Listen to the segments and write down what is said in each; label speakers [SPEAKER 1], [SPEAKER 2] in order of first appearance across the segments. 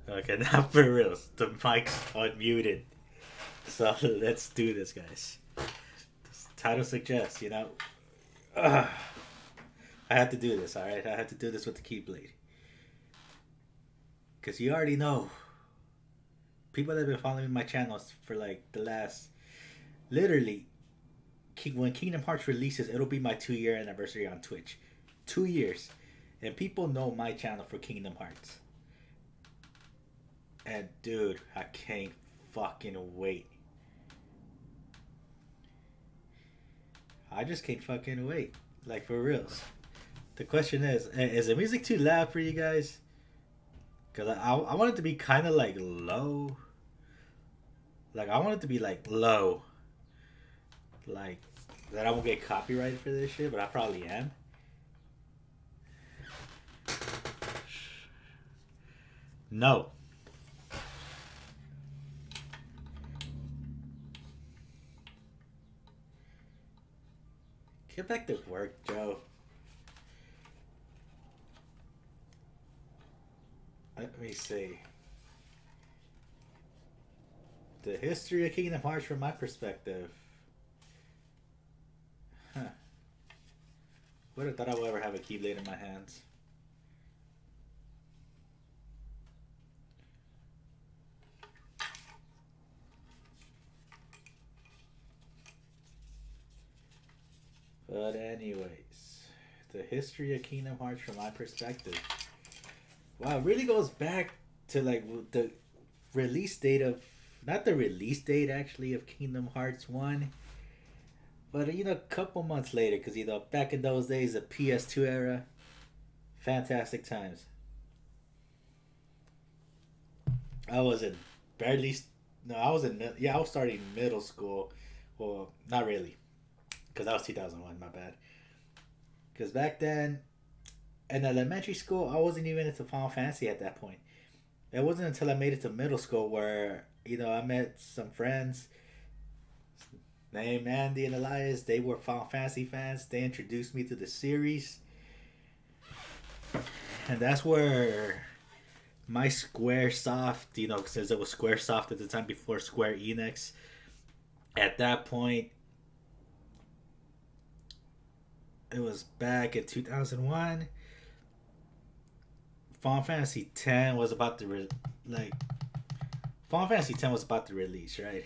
[SPEAKER 1] Okay, now for real. The mic's unmuted. So let's do this, guys. This title suggests, I had to do this, alright? I had to do this with the Keyblade. Because you already know, people that have been following my channels for like the last, literally, when Kingdom Hearts releases, it'll be my 2 year anniversary on Twitch. 2 years. And people know my channel for Kingdom Hearts. And dude, I can't fucking wait. I just can't fucking wait. Like, for reals. The question is the music too loud for you guys? Because I want it to be kind of like low. Like, I want it to be like low. Like, that I won't get copyrighted for this shit, but I probably am. No. Get back to work, Joe. Let me see. The history of Kingdom Hearts from my perspective. Huh. Would have thought I would ever have a Keyblade in my hands. But anyways, the history of Kingdom Hearts from my perspective. Wow, it really goes back to like the release date of, not the release date actually of Kingdom Hearts 1, but a couple months later, because back in those days, the PS2 era, fantastic times. I was in barely, no, I was in, yeah, I was starting middle school. Well, not really, because that was 2001, my bad. Because back then, in elementary school, I wasn't even into Final Fantasy at that point. It wasn't until I made it to middle school where, I met some friends named Andy and Elias. They were Final Fantasy fans. They introduced me to the series. And that's where my Squaresoft, since it was Squaresoft at the time before Square Enix, at that point, it was back in 2001. Final Fantasy X was about to Final Fantasy X was about to release, right?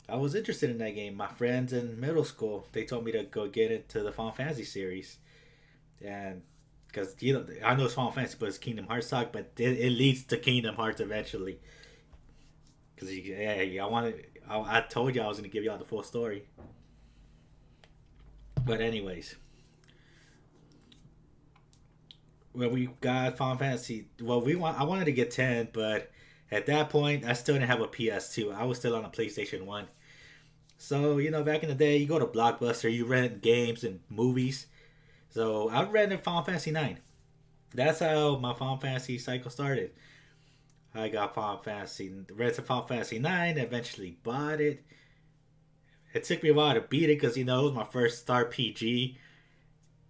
[SPEAKER 1] I was interested in that game. My friends in middle school, they told me to go get into the Final Fantasy series, and because I know it's Final Fantasy, but it's Kingdom Hearts talk, but it leads to Kingdom Hearts eventually. Because I told you I was gonna give y'all the full story. But anyways, when we got Final Fantasy, I wanted to get 10, but at that point I still didn't have a PS2. I was still on a PlayStation 1. So back in the day, you go to Blockbuster, you rent games and movies. So I rented Final Fantasy 9. That's how my Final Fantasy cycle started. I got rented Final Fantasy 9, eventually bought it. It took me a while to beat it because it was my first RPG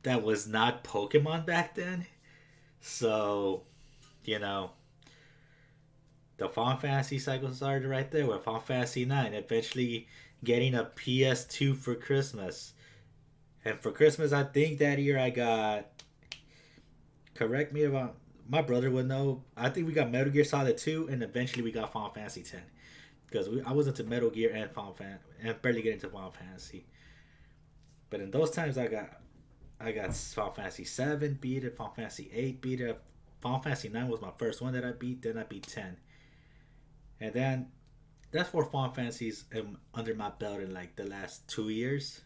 [SPEAKER 1] that was not Pokemon back then. So, the Final Fantasy cycle started right there with Final Fantasy 9, eventually getting a PS2 for Christmas. And for Christmas, I think that year I got, correct me if my brother would know, I think we got Metal Gear Solid 2, and eventually we got Final Fantasy 10. Because I was into Metal Gear and and barely get into Final Fantasy. But in those times, I got Final Fantasy 7 beat it, Final Fantasy 8 beat it, Final Fantasy 9 was my first one that I beat. Then I beat 10, and then that's 4 Final Fantasies under my belt in like the last 2 years.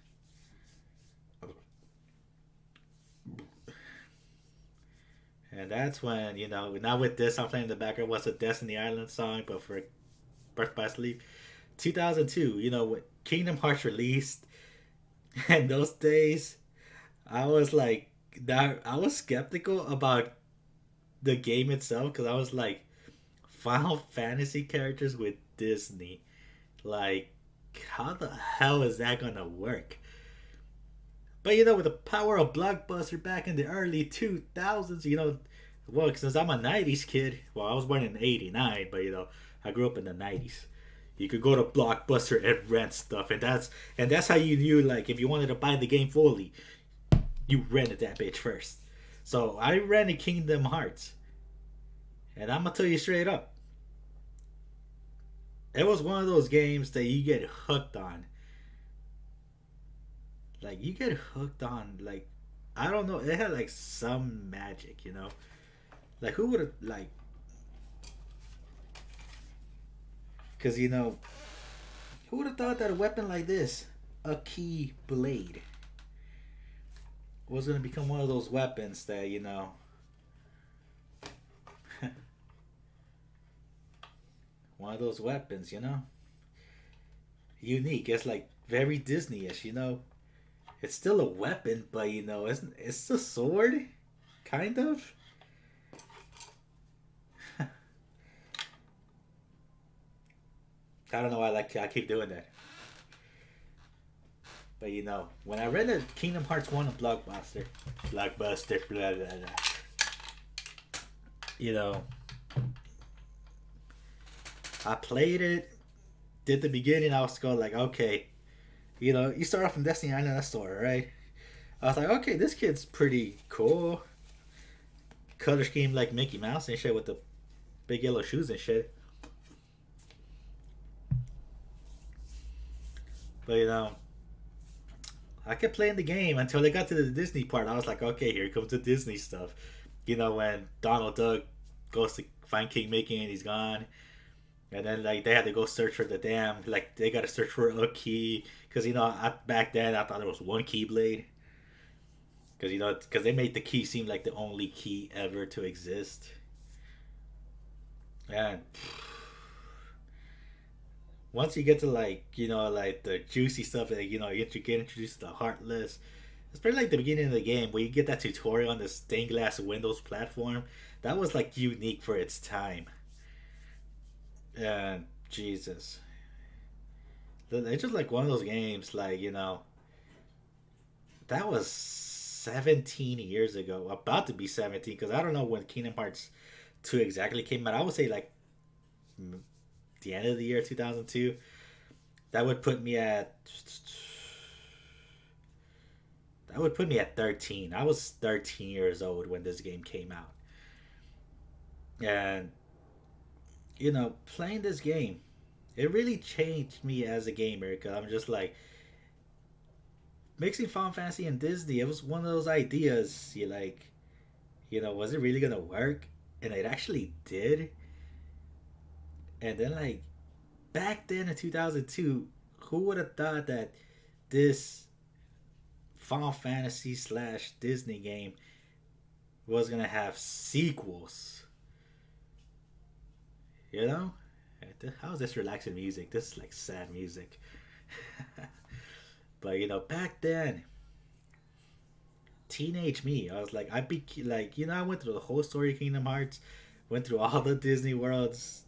[SPEAKER 1] And that's when now with this, I'm playing in the background. What's a Destiny Island song, but for Birth by Sleep, 2002. When Kingdom Hearts released, and those days, I was like, I was skeptical about the game itself because I was like, Final Fantasy characters with Disney, like, how the hell is that gonna work? But with the power of Blockbuster back in the early 2000s, Well, since I'm a '90s kid, well, I was born in '89, but I grew up in the '90s. You could go to Blockbuster and rent stuff, and that's how you knew, like, if you wanted to buy the game fully, you rented that bitch first. So I rented Kingdom Hearts, and I'm gonna tell you straight up, it was one of those games that you get hooked on. Like, you get hooked on, like, I don't know, it had like some magic. Like, who would have, like, because who would have thought that a weapon like this, a key blade, was gonna become one of those weapons that one of those weapons. Unique. It's like very Disney-ish. It's still a weapon, but it's a sword, kind of. I don't know why I keep doing that. But when I read the Kingdom Hearts 1 of Blockbuster, blah blah blah. You know, I played it, did the beginning. I was going like, okay, you start off in Destiny Island, that story, right? I was like, okay, this kid's pretty cool. Color scheme like Mickey Mouse and shit with the big yellow shoes and shit. But I kept playing the game until they got to the Disney part. I was like, okay, here comes the Disney stuff. When Donald Duck goes to find King Mickey and he's gone, and then like they had to go search for the damn, like they got to search for a key because back then I thought there was one keyblade because because they made the key seem like the only key ever to exist. And once you get to like like the juicy stuff, like you get introduced to the Heartless. It's pretty like the beginning of the game where you get that tutorial on the stained glass Windows platform. That was like unique for its time. And Jesus, it's just like one of those games. Like that was 17 years ago, about to be 17. Because I don't know when Kingdom Hearts 2 exactly came out. I would say like the end of the year 2002. That would put me at 13. I was 13 years old when this game came out. And playing this game, it really changed me as a gamer because I'm just like mixing Final Fantasy and Disney. It was one of those ideas. You like, was it really gonna work? And it actually did. And then like back then in 2002, who would have thought that this Final Fantasy slash Disney game was gonna have sequels? You know? How's this relaxing music? This is like sad music. But back then, teenage me, I was like, I be like, I went through the whole story of Kingdom Hearts, went through all the Disney worlds,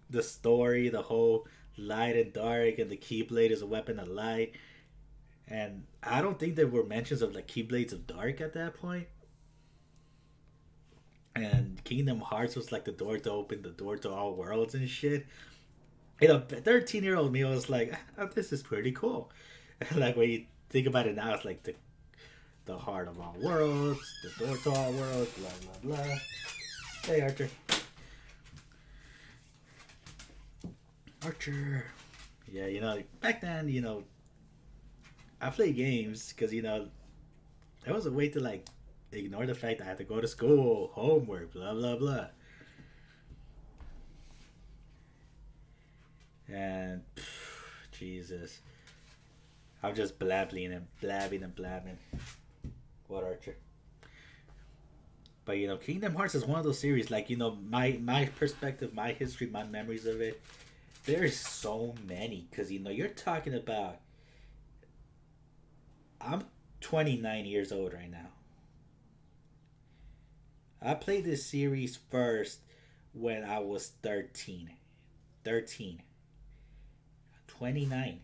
[SPEAKER 1] the story, the whole light and dark, and the Keyblade is a weapon of light. And I don't think there were mentions of like Keyblades of Dark at that point. And Kingdom Hearts was like the door to open the door to all worlds and shit. 13-year-old me was like, oh, this is pretty cool. Like when you think about it now, it's like the heart of all worlds, the door to all worlds, blah blah blah. Hey Archer. Archer. Yeah, back then, I played games because that was a way to like ignore the fact that I had to go to school, homework, blah blah blah. And Jesus, I'm just blabbing and blabbing and blabbing. What Archer? But Kingdom Hearts is one of those series. Like my perspective, my history, my memories of it. There's so many because you're talking about. I'm 29 years old right now. I played this series first when I was 13. 13. 29.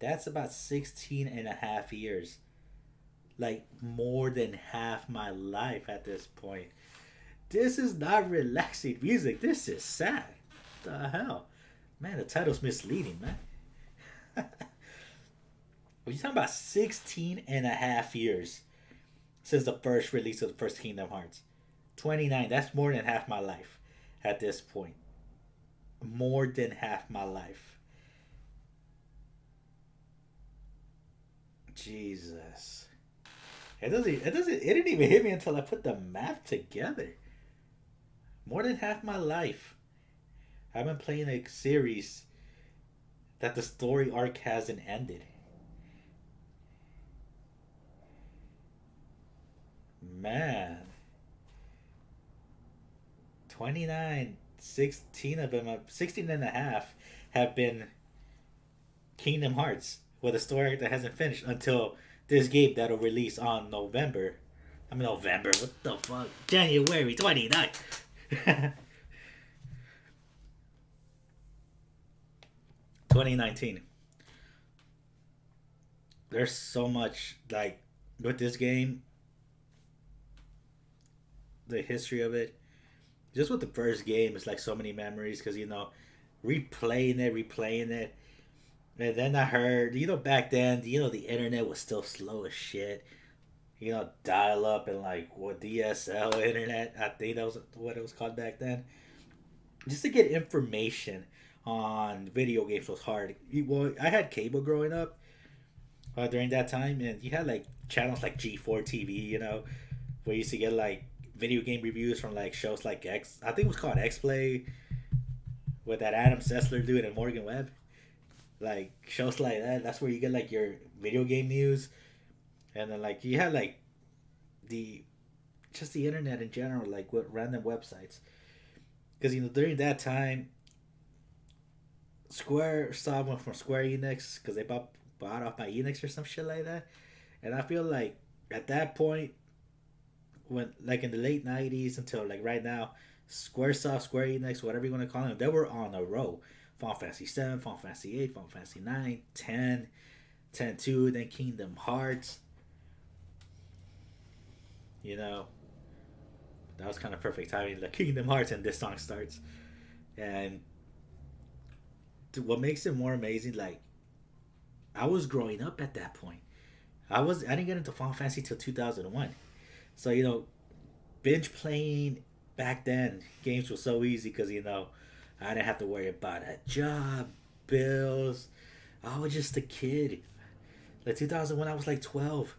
[SPEAKER 1] That's about 16 and a half years. Like more than half my life at this point. This is not relaxing music. This is sad. The hell? Man, the title's misleading, man. We're talking about 16 and a half years since the first release of the first Kingdom Hearts. 29, that's more than half my life at this point. More than half my life. Jesus. It didn't even hit me until I put the math together. More than half my life. I've been playing a series that the story arc hasn't ended. Man. 29, 16 of them, 16 and a half have been Kingdom Hearts with a story arc that hasn't finished until this game that'll release on November. I mean, November, what the fuck? January 29th. 2019. There's so much, like, with this game, the history of it, just with the first game, it's like so many memories because, replaying it. And then I heard, back then, the internet was still slow as shit. Dial up and like what DSL internet, I think that was what it was called back then. Just to get information on video games was hard. Well, I had cable growing up during that time, and you had like channels like G4 TV, where you used to get like video game reviews from like shows like X. I think it was called X Play with that Adam Sessler dude and Morgan Webb. Like shows like that. That's where you get like your video game news, and then like you had like the just the internet in general, like with random websites. Because during that time, Square saw one from Square Enix because they bought off by Enix or some shit like that, and I feel like at that point, when like in the late '90s until like right now, SquareSoft, Square Enix, whatever you want to call them, they were on a roll. Final Fantasy 7, Final Fantasy 8, Final Fantasy 9, 10, 10-2, then Kingdom Hearts. That was kind of perfect timing. Like Kingdom Hearts and this song starts. And what makes it more amazing, like, I was growing up at that point. I didn't get into Final Fantasy till 2001. So, binge playing back then, games were so easy because, I didn't have to worry about a job, bills. I was just a kid. Like 2001, I was like 12.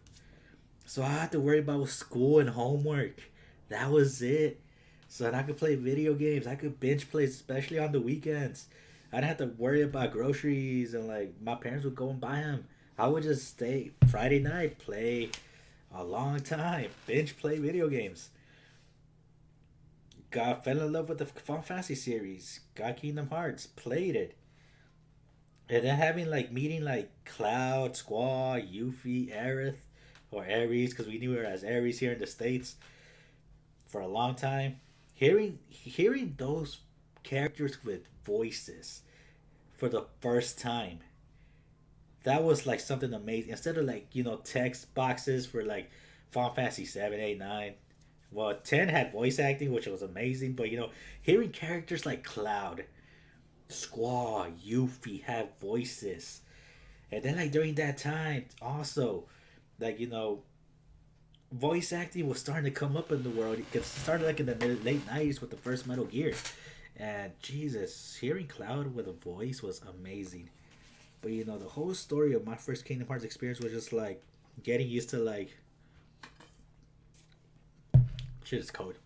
[SPEAKER 1] So I had to worry about school and homework. That was it. So then I could play video games. I could binge play, especially on the weekends. I didn't have to worry about groceries and like my parents would go and buy them. I would just stay Friday night, play a long time, binge play video games. Fell in love with the Final Fantasy series. Got Kingdom Hearts, played it, and then having like meeting like Cloud, Squall, Yuffie, Aerith, or Ares, because we knew her as Ares here in the States for a long time. Hearing those characters with voices for the first time, that was like something amazing. Instead of like text boxes for like Final Fantasy 7, 8, 9. Well, 10 had voice acting, which was amazing, but hearing characters like Cloud, Squall, Yuffie have voices. And then like during that time also, like voice acting was starting to come up in the world. It started like in the late '90s with the first Metal Gear, and Jesus, hearing Cloud with a voice was amazing. But the whole story of my first Kingdom Hearts experience was just like getting used to like shit is code.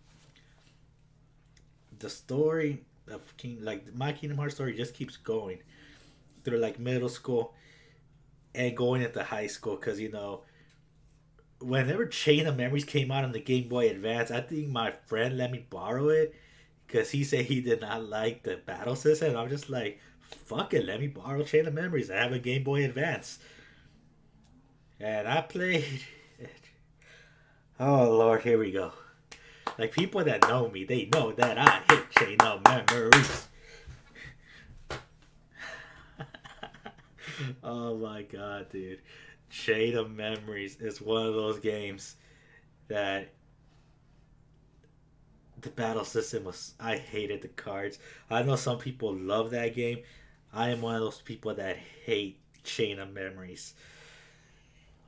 [SPEAKER 1] The story of my Kingdom Hearts story just keeps going through like middle school and going into high school because whenever Chain of Memories came out on the Game Boy Advance, I think my friend let me borrow it because he said he did not like the battle system. And I'm just like, fuck it, let me borrow Chain of Memories. I have a Game Boy Advance. And I played it. Oh, Lord, here we go. Like, people that know me, they know that I hit Chain of Memories. Oh, my God, dude. Chain of Memories is one of those games that The battle system was. I hated the cards. I know some people love that game. I am one of those people that hate Chain of Memories.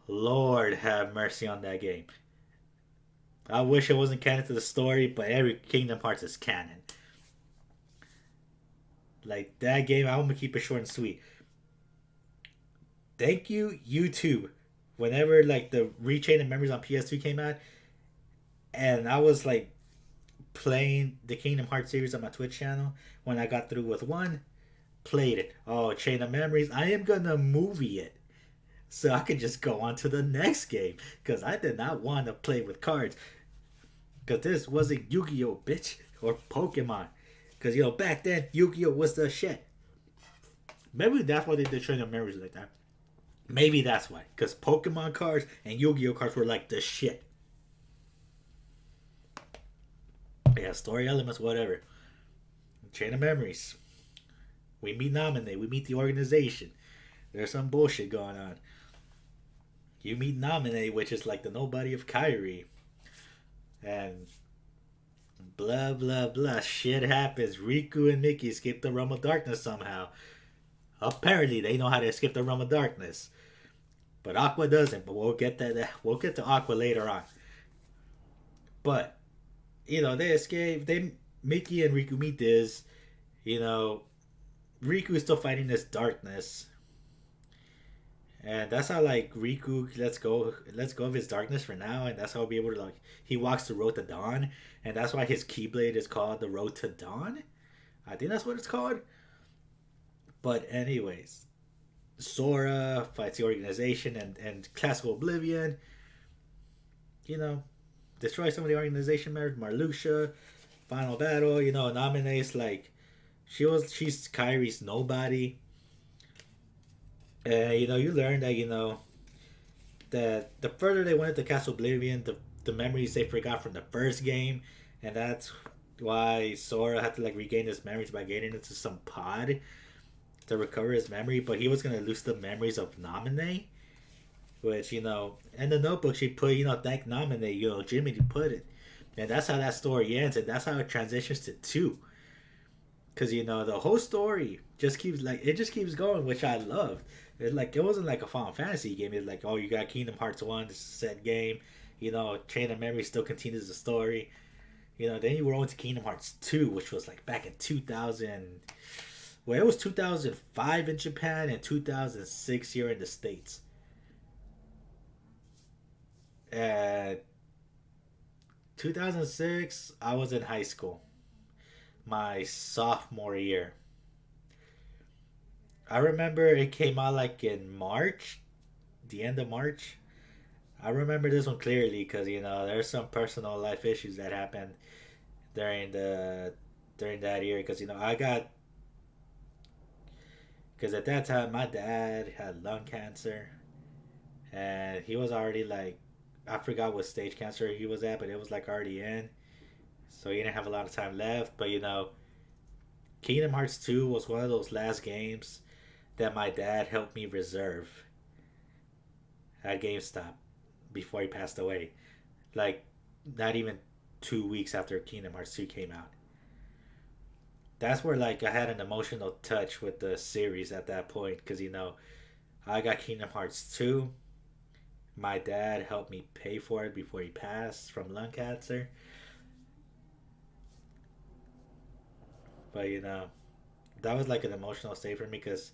[SPEAKER 1] Lord have mercy on that game. I wish it wasn't canon to the story, but every Kingdom Hearts is canon. Like that game, I'm gonna keep it short and sweet. Thank you, YouTube. Whenever like the Rechain of Memories on PS2 came out, and I was like playing the Kingdom Hearts series on my Twitch channel. When I got through with one, played it. Oh, Chain of Memories. I am gonna movie it so I could just go on to the next game because I did not want to play with cards because this wasn't Yu-Gi-Oh, bitch, or Pokemon. Because back then Yu-Gi-Oh was the shit. Maybe that's why they did Chain of Memories like that. Maybe that's why, because Pokemon cards and Yu-Gi-Oh cards were like the shit. Yeah, story elements, whatever. Chain of Memories. We meet Nominate. We meet the organization. There's some bullshit going on. You meet Nominate, which is like the nobody of Kyrie. And blah, blah, blah. Shit happens. Riku and Mickey escape the realm of darkness somehow. Apparently, they know how to escape the realm of darkness. But Aqua doesn't. But we'll get that. We'll get to Aqua later on. But they escape. Mickey and Riku meet this. Riku is still fighting this darkness, and that's how like Riku lets go of his darkness for now, and that's how he'll be able to he walks the road to dawn, and that's why his Keyblade is called the Road to Dawn. I think that's what it's called. But anyways, Sora fights the organization and Classical Oblivion. Destroy some of the organization members. Marluxia, final battle. Nominates like she's Kyrie's nobody. You learn that that the further they went into Castle Oblivion, the memories they forgot from the first game, and that's why Sora had to regain his memories by getting into some pod to recover his memory. But he was gonna lose the memories of Nominate, which in the notebook she put thank Nominate, Jimmy to put it, and that's how that story ends, and that's how it transitions to two. Because the whole story just keeps going, which I love. It wasn't like a Final Fantasy game. It's like, oh, you got Kingdom Hearts 1, this is a set game. Chain of Memory still continues the story. Then you were on to Kingdom Hearts 2, which was like back in 2000. Well, it was 2005 in Japan and 2006 here in the States. And 2006, I was in high school, my sophomore year. I remember it came out like in March, the end of March. I remember this one clearly because there's some personal life issues that happened during the during that year because I got because at that time my dad had lung cancer and he was already I forgot what stage cancer he was at, but it was already in, so he didn't have a lot of time left. But Kingdom Hearts 2 was one of those last games that my dad helped me reserve at GameStop before he passed away. Like, not even 2 weeks after Kingdom Hearts 2 came out. That's where, I had an emotional touch with the series at that point because, I got Kingdom Hearts 2. My dad helped me pay for it before he passed from lung cancer. But, that was an emotional stay for me because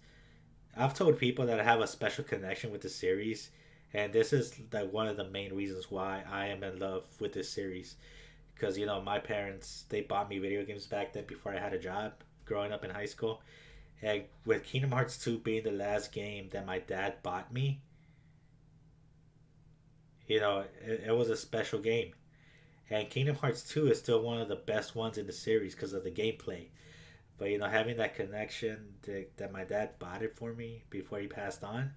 [SPEAKER 1] I've told people that I have a special connection with the series, and this is one of the main reasons why I am in love with this series. Because my parents, they bought me video games back then before I had a job growing up in high school, and with Kingdom Hearts 2 being the last game that my dad bought me, it was a special game. And Kingdom Hearts 2 is still one of the best ones in the series because of the gameplay. But having that connection that my dad bought it for me before he passed on,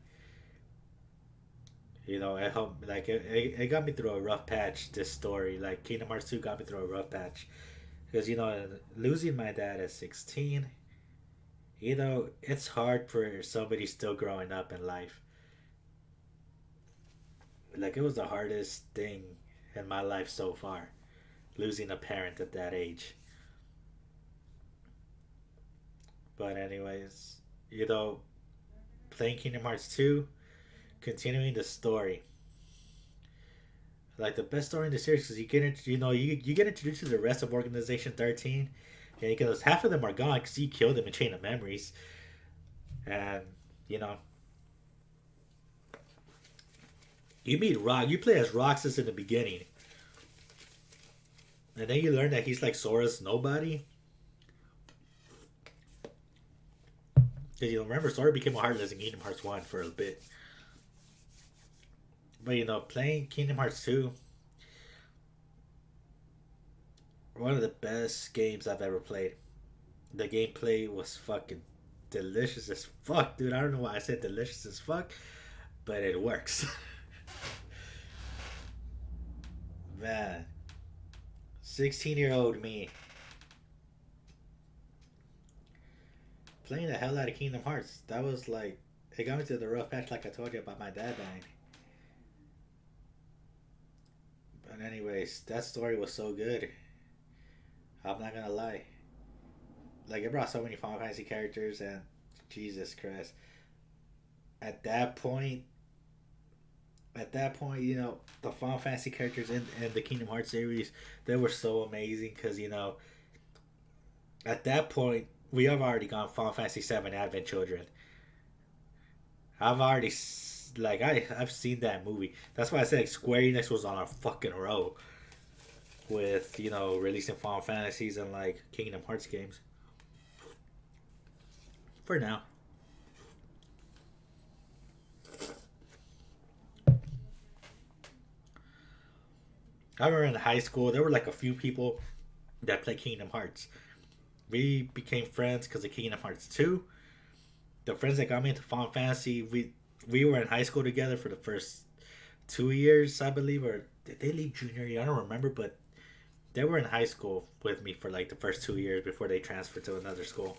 [SPEAKER 1] it helped. It got me through a rough patch. This story, Kingdom Hearts 2, got me through a rough patch because losing my dad at 16, it's hard for somebody still growing up in life. It was the hardest thing in my life so far. losing a parent at that age. But anyways, you know, playing Kingdom Hearts 2, continuing the story. Like the best story in the series because you get introduced to the rest of Organization 13, and because half of them are gone because you killed them in Chain of Memories, and you know you meet Rock. You play as Roxas in the beginning, and then you learn that he's like Sora's nobody. Because remember Sora became a Heartless in Kingdom Hearts 1 for a bit. But playing Kingdom Hearts 2, one of the best games I've ever played. The gameplay was fucking delicious as fuck, dude. I don't know why I said delicious as fuck, but it works. Man, 16-year-old me playing the hell out of Kingdom Hearts. That was like, it got me to the rough patch like I told you about my dad dying. But anyways, that story was so good. I'm not gonna lie. Like it brought so many Final Fantasy characters and Jesus Christ. At that point, the Final Fantasy characters in the Kingdom Hearts series, they were so amazing because at that point we have already gone Final Fantasy 7 Advent Children. I've already I've seen that movie. That's why I said like, Square Enix was on a fucking roll with releasing Final Fantasies and like Kingdom Hearts games. For now. I remember in high school there were like a few people that played Kingdom Hearts. We became friends because of Kingdom Hearts 2. The friends that got me into Final Fantasy, we were in high school together for the first 2 years, I believe, or did they leave junior year? I don't remember, but they were in high school with me for like the first 2 years before they transferred to another school.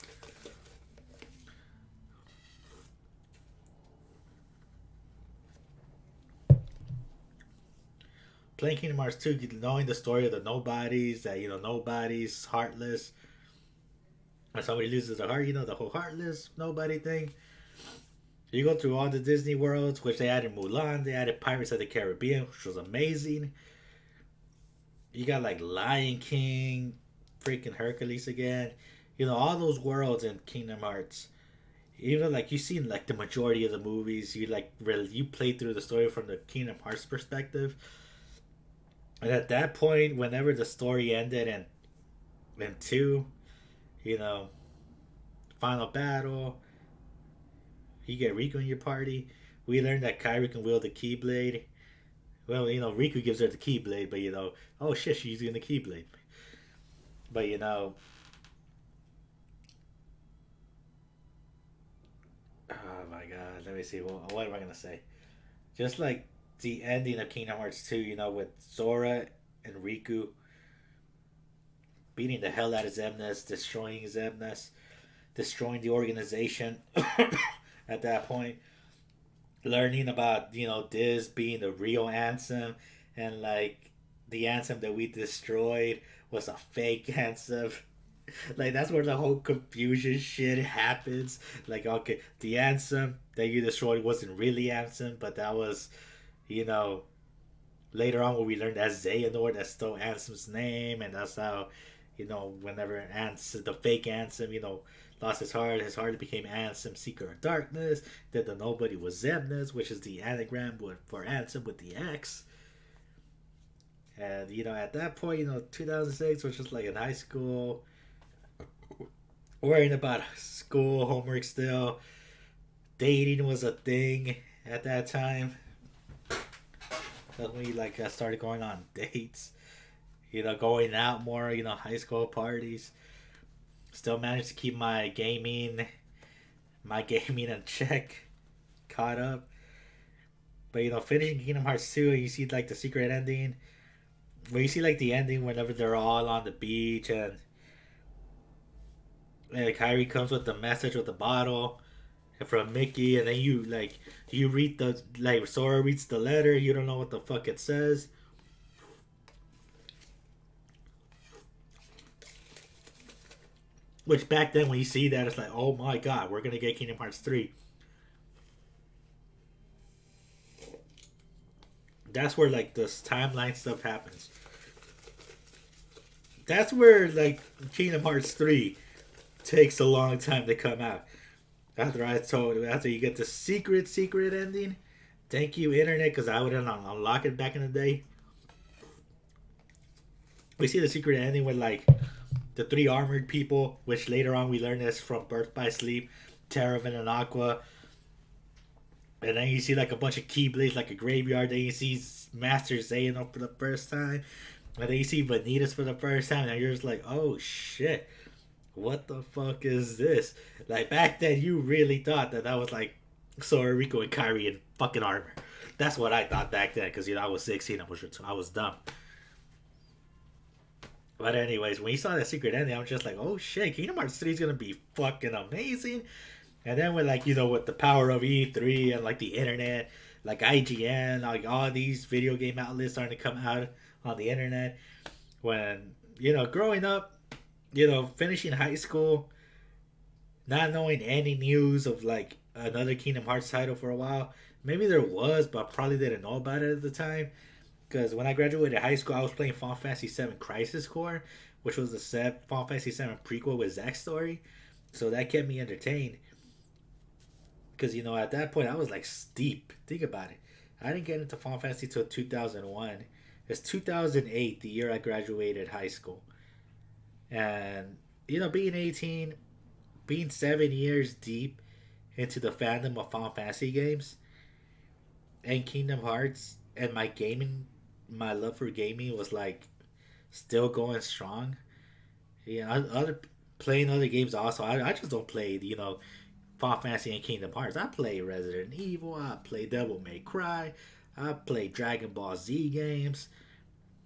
[SPEAKER 1] Playing Kingdom Hearts 2, knowing the story of the nobodies, that nobody's heartless. When somebody loses their heart, the whole heartless nobody thing. You go through all the Disney worlds, which they added Mulan, they added Pirates of the Caribbean, which was amazing. You got like Lion King, freaking Hercules again. All those worlds in Kingdom Hearts. Even like you've seen like the majority of the movies, you play through the story from the Kingdom Hearts perspective. And at that point, whenever the story ended and two, you know, final battle, you get Riku in your party. We learned that Kairi can wield the Keyblade. Well, Riku gives her the Keyblade, but oh shit, she's using the Keyblade. But oh my god, let me see. What am I gonna say? Just like the ending of Kingdom Hearts 2, with Sora and Riku beating the hell out of Xemnas, destroying Xemnas, destroying the organization at that point. Learning about, this being the real Ansem and like the Ansem that we destroyed was a fake Ansem. Like that's where the whole confusion shit happens. Like, okay, the Ansem that you destroyed wasn't really Ansem, but that was, you know, later on when we learned that Xehanort, that's still Ansem's name, and that's how, whenever Ansem, the fake Ansem, lost his heart became Ansem, Seeker of Darkness. Then the nobody was Xemnas, which is the anagram for Ansem with the X. And, at that point, 2006 was just like in high school, worrying about school, homework still. Dating was a thing at that time. That's when we started going on dates, going out more, high school parties. Still managed to keep my gaming in check, caught up. But finishing Kingdom Hearts 2, you see like the secret ending. Where you see like the ending whenever they're all on the beach and Kyrie comes with the message with the bottle from Mickey, and then you read Sora reads the letter, you don't know what the fuck it says. Which back then, when you see that, it's like, oh my god, we're gonna get Kingdom Hearts 3. That's where like this timeline stuff happens. That's where like Kingdom Hearts 3 takes a long time to come out. After you get the secret ending, thank you internet, because I wouldn't unlock it back in the day. We see the secret ending with like the three armored people, which later on we learn is from Birth by Sleep, Terravan and Aqua. And then you see like a bunch of Keyblades, like a graveyard. Then you see Master Xehanort for the first time. And then you see Vanitas for the first time. And you're just like, oh shit, what the fuck is this? Like back then, you really thought that that was like Sora, Rico, and Kyrie in fucking armor. That's what I thought back then, because I was 16. I was dumb. But anyways, when you saw that secret ending, I was just like, oh shit, Kingdom Hearts 3 is gonna be fucking amazing. And then with like with the power of E3 and like the internet, like IGN, like all these video game outlets starting to come out on the internet. When growing up, finishing high school, not knowing any news of like another Kingdom Hearts title for a while. Maybe there was, but I probably didn't know about it at the time. Because when I graduated high school, I was playing Final Fantasy VII Crisis Core, which was the Final Fantasy VII prequel with Zack's story. So that kept me entertained. Because at that point I was like steep. Think about it. I didn't get into Final Fantasy till 2001. It's 2008, the year I graduated high school, and being 18, being 7 years deep into the fandom of Final Fantasy games and Kingdom Hearts, and my love for gaming was like still going strong. Other playing other games also. I just don't play Final Fantasy and Kingdom Hearts. I play Resident Evil. I play Devil May Cry. I play Dragon Ball Z games.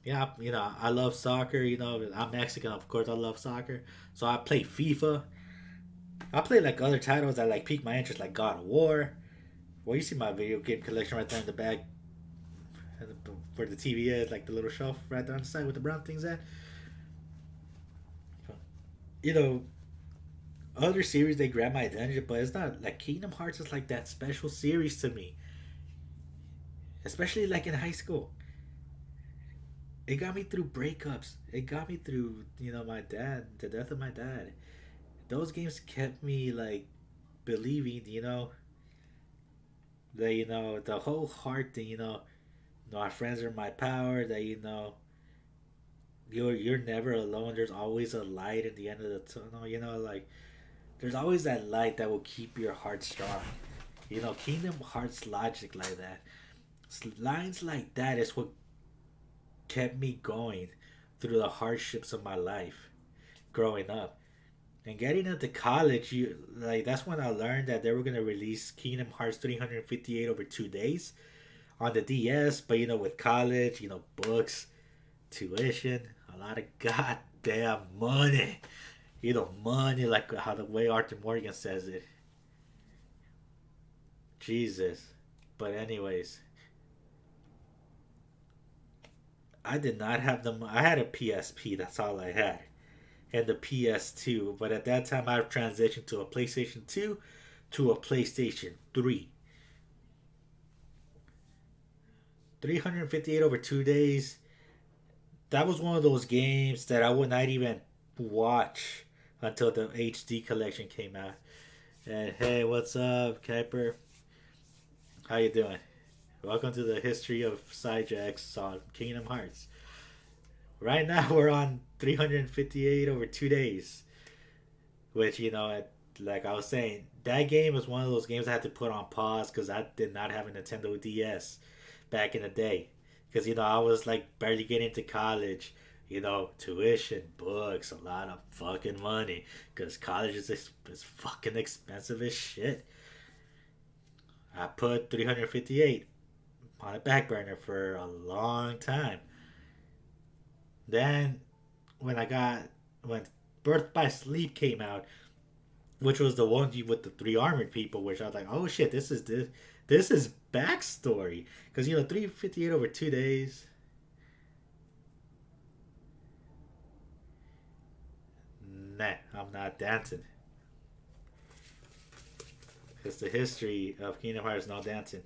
[SPEAKER 1] Yeah, I love soccer. I'm Mexican, of course. I love soccer, so I play FIFA. I play like other titles that like pique my interest, like God of War. Well, you see my video game collection right there in the back, where the TV is, like the little shelf right there on the side with the brown things at. You know, Other series they grab my attention, but it's not like Kingdom Hearts is like that special series to me, especially like in high school. It got me through breakups. It got me through my dad, the death of my dad. Those games kept me like believing, that the whole heart thing, our friends are my power. That you're never alone. There's always a light at the end of the tunnel. Like there's always that light that will keep your heart strong. Kingdom Hearts logic like that. Lines like that is what kept me going through the hardships of my life growing up. And getting into college, that's when I learned that they were gonna release Kingdom Hearts 358 over 2 days on the DS. But with college, books, tuition, a lot of goddamn money. Money, like how the way Arthur Morgan says it. Jesus. But anyways, I did not have I had a PSP. That's all I had, and the PS2. But at that time, I transitioned to a PlayStation 2 to a PlayStation 3. 358 over 2 days. That was one of those games that I would not even watch until the HD collection came out. And hey, what's up, Kuiper? How you doing? Welcome to the history of Seijexs on Kingdom Hearts. Right now we're on 358 over 2 days, which like I was saying, that game was one of those games I had to put on pause because I did not have a Nintendo DS back in the day. Because I was like barely getting to college. Tuition, books, a lot of fucking money. Because college is fucking expensive as shit. I put 358 on a back burner for a long time. Then when Birth by Sleep came out, which was the one with the three armored people, which I was like, oh shit, this is backstory, because 358 over 2 days. nah, I'm not dancing. It's the history of Kingdom Hearts no dancing.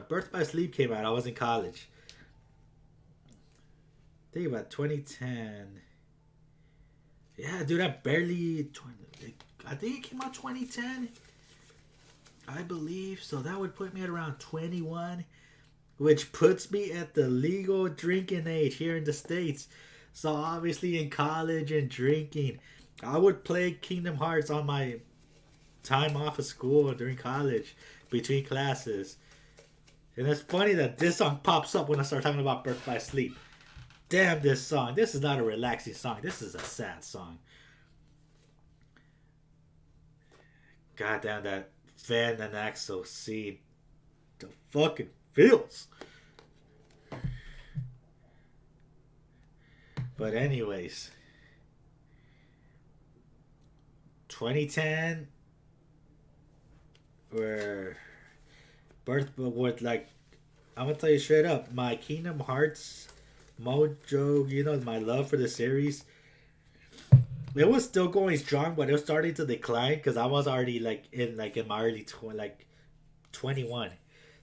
[SPEAKER 1] Birth by Sleep came out. I was in college. Think about 2010. Yeah, dude, I barely. I think it came out 2010. I believe so. That would put me at around 21, which puts me at the legal drinking age here in the States. So obviously in college and drinking, I would play Kingdom Hearts on my time off of school during college, between classes. And it's funny that this song pops up when I start talking about Birth by Sleep. Damn, this song. This is not a relaxing song. This is a sad song. God damn, that Van and Axel scene. The fucking feels. But anyways, 2010, where birth with like, I'm gonna tell you straight up, my Kingdom Hearts mojo, my love for the series, it was still going strong, but it was starting to decline because I was already in my early 21.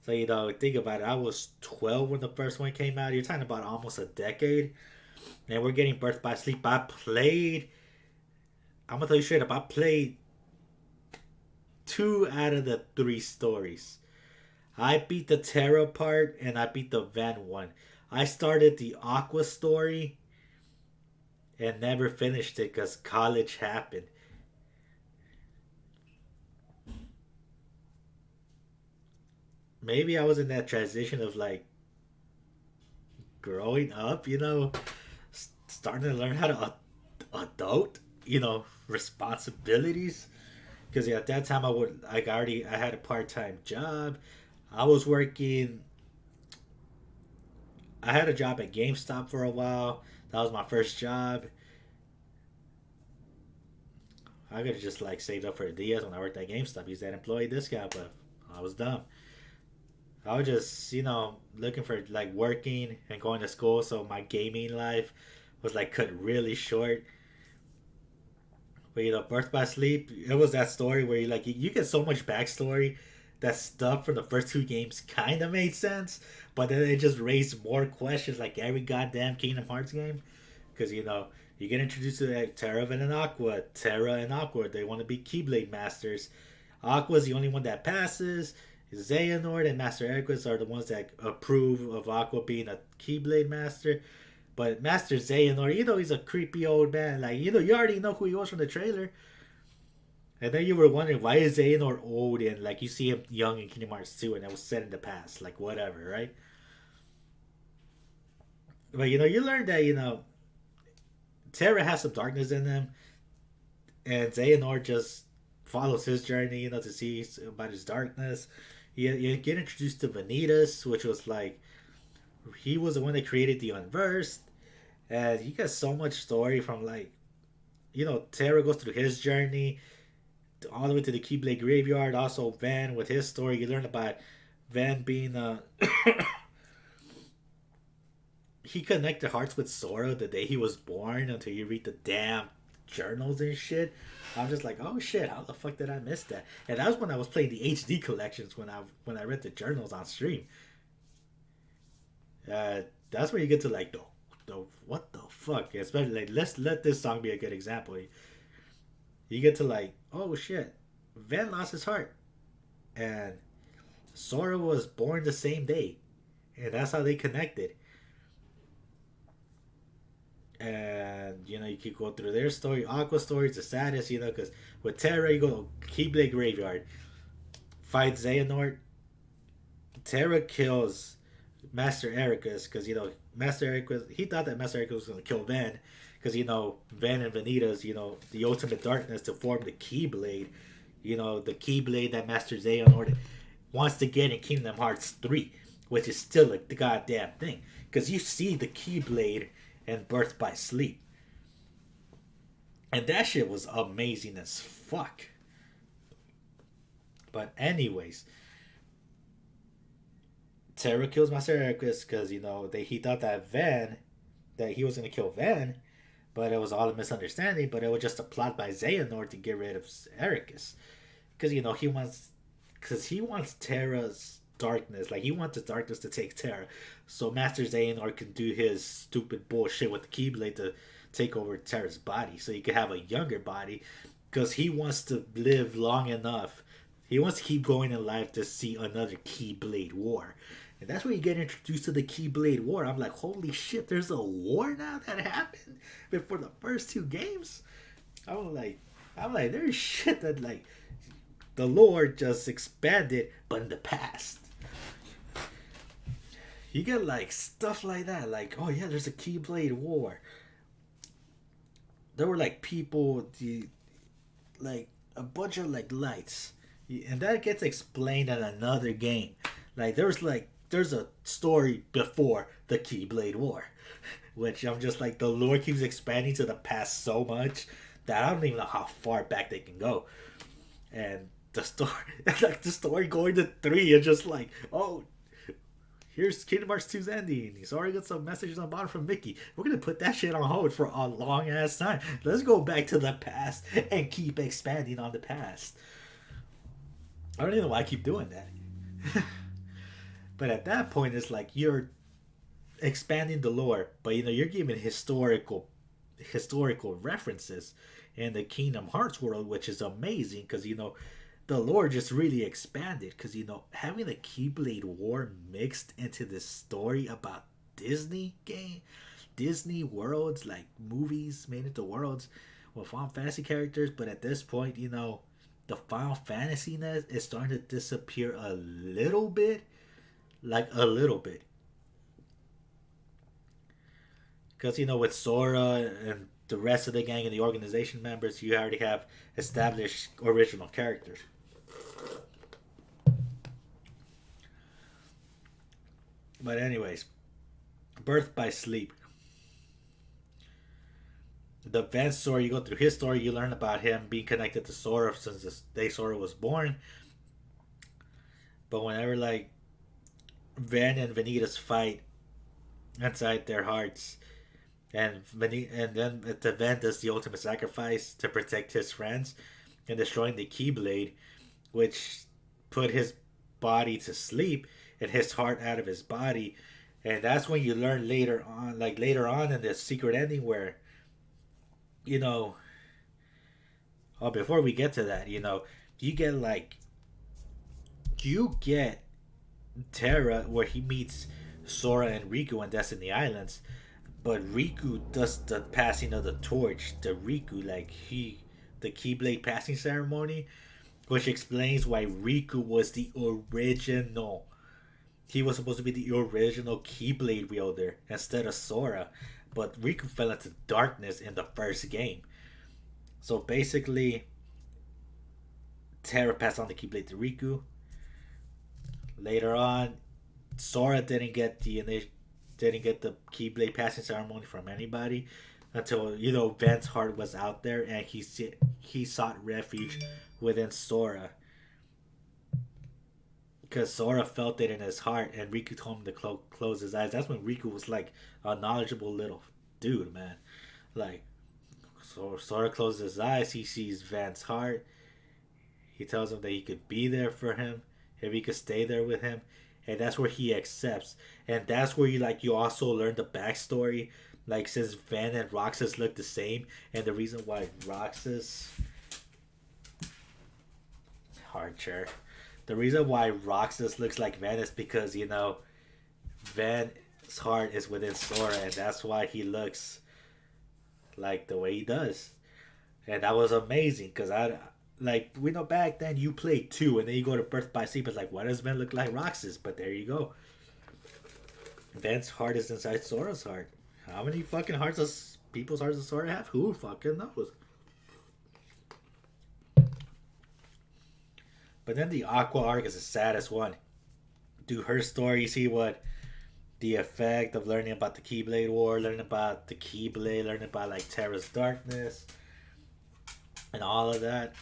[SPEAKER 1] So think about it. I was 12 when the first one came out. You're talking about almost a decade, and we're getting Birth by Sleep. I'm gonna tell you straight up. I played 2 out of the 3 stories. I beat the Terra part and I beat the Van one. I started the Aqua story and never finished it because college happened. Maybe I was in that transition of like growing up, starting to learn how to adult, responsibilities. Because at that time I had a part time job. I was working. I had a job at GameStop for a while. That was my first job. I could have just like saved up for a DS when I worked at GameStop. Use that employee discount, but I was dumb. I was just, looking for like working and going to school, so my gaming life was like cut really short. But Birth by Sleep, it was that story where you get so much backstory that stuff from the first 2 games kind of made sense, but then it just raised more questions like every goddamn Kingdom Hearts game. Because you get introduced to like Terra and Aqua. Terra and Aqua, they want to be Keyblade masters. Aqua's the only one that passes. Xehanort and Master Equus are the ones that approve of Aqua being a Keyblade master. But Master Xehanort, he's a creepy old man. Like, you already know who he was from the trailer. And then you were wondering, why is Xehanort old and, like, you see him young in Kingdom Hearts 2 and it was set in the past. Like, whatever, right? But, you learned that, Terra has some darkness in him. And Xehanort just follows his journey, to see about his darkness. You get introduced to Vanitas, which was like, he was the one that created the Unversed. And you get so much story from like, Terra goes through his journey all the way to the Keyblade Graveyard. Also, Van with his story. You learn about Van being he connected hearts with Sora the day he was born until you read the damn journals and shit. I'm just like, oh shit, how the fuck did I miss that? And that was when I was playing the HD collections when I read the journals on stream. That's where you get to like the what the fuck, especially like let's let this song be a good example. You get to like, oh shit, Van lost his heart, and Sora was born the same day, and that's how they connected. And you keep going through their story. Aqua story is the saddest, because with Terra you go Keyblade Graveyard, fight Xehanort. Terra kills Master Ericus because Master Ericus, he thought that Master Ericus was gonna kill Van because Van and Vanitas, the ultimate darkness to form the Keyblade, the Keyblade that Master Xehanort wants to get in Kingdom Hearts 3, which is still like the goddamn thing because you see the Keyblade and Birth by Sleep. And that shit was amazing as fuck. But anyways, Terra kills Master Ericus because, he thought that Van that he was gonna kill Van, but it was all a misunderstanding. But it was just a plot by Xehanort to get rid of Ericus, because he wants Terra's darkness. Like he wants the darkness to take Terra, so Master Xehanort can do his stupid bullshit with the Keyblade to take over Terra's body, so he could have a younger body, because he wants to live long enough. He wants to keep going in life to see another Keyblade War. And that's where you get introduced to the Keyblade War. I'm like, holy shit, there's a war now that happened before the first two games. I'm like, there's shit that like the lore just expanded, but in the past. You get like stuff like that, like, oh yeah, there's a Keyblade War. There were like like a bunch of like lights, and that gets explained in another game. Like there's a story before the Keyblade War, which I'm just like, the lore keeps expanding to the past so much that I don't even know how far back they can go. And the story, like the story going to 3, and just like, oh, here's Kingdom Hearts 2's ending. He's already got some messages on the bottom from Mickey. We're gonna put that shit on hold for a long ass time. Let's go back to the past and keep expanding on the past. I don't even know why I keep doing that. But at that point, it's like you're expanding the lore, but you're giving historical references in the Kingdom Hearts world, which is amazing, because the lore just really expanded, because having the Keyblade War mixed into this story about Disney worlds, like movies made into worlds with Final Fantasy characters. But at this point, the Final Fantasy-ness is starting to disappear a little bit, like a little bit, because with Sora and the rest of the gang and the organization members, you already have established original characters. But anyways, Birth by Sleep. The Van story, you go through his story, you learn about him being connected to Sora since the day Sora was born. But whenever like Van and Vanitas fight inside their hearts, and then the Van does the ultimate sacrifice to protect his friends and destroying the Keyblade, which put his body to sleep and his heart out of his body. And that's when you learn later on in the secret ending where, oh, before we get to that, you get Terra, where he meets Sora and Riku in Destiny Islands, but Riku does the passing of the torch to Riku, the Keyblade passing ceremony, which explains why Riku was the original. He was supposed to be the original Keyblade wielder instead of Sora, but Riku fell into darkness in the first game. So basically, Terra passed on the Keyblade to Riku. Later on, Sora didn't get the Keyblade passing ceremony from anybody until Van's heart was out there, and he sought refuge within Sora, because Sora felt it in his heart, and Riku told him to close his eyes. That's when Riku was like a knowledgeable little dude, man. Like, so Sora closes his eyes. He sees Van's heart. He tells him that he could be there for him if he could stay there with him, and that's where he accepts. And that's where you also learn the backstory. Like, since Van and Roxas look the same, and the reason why Roxas hard chair. The reason why Roxas looks like Van is because Van's heart is within Sora, and that's why he looks like the way he does. And that was amazing, because we know back then you played 2, and then you go to Birth by Sleep. It's like, why does Van look like Roxas? But there you go. Van's heart is inside Sora's heart. How many fucking hearts does people's hearts does Sora have? Who fucking knows? But then the Aqua arc is the saddest one. Do her story, you see what the effect of learning about the Keyblade War, learning about the Keyblade, learning about Terra's darkness, and all of that.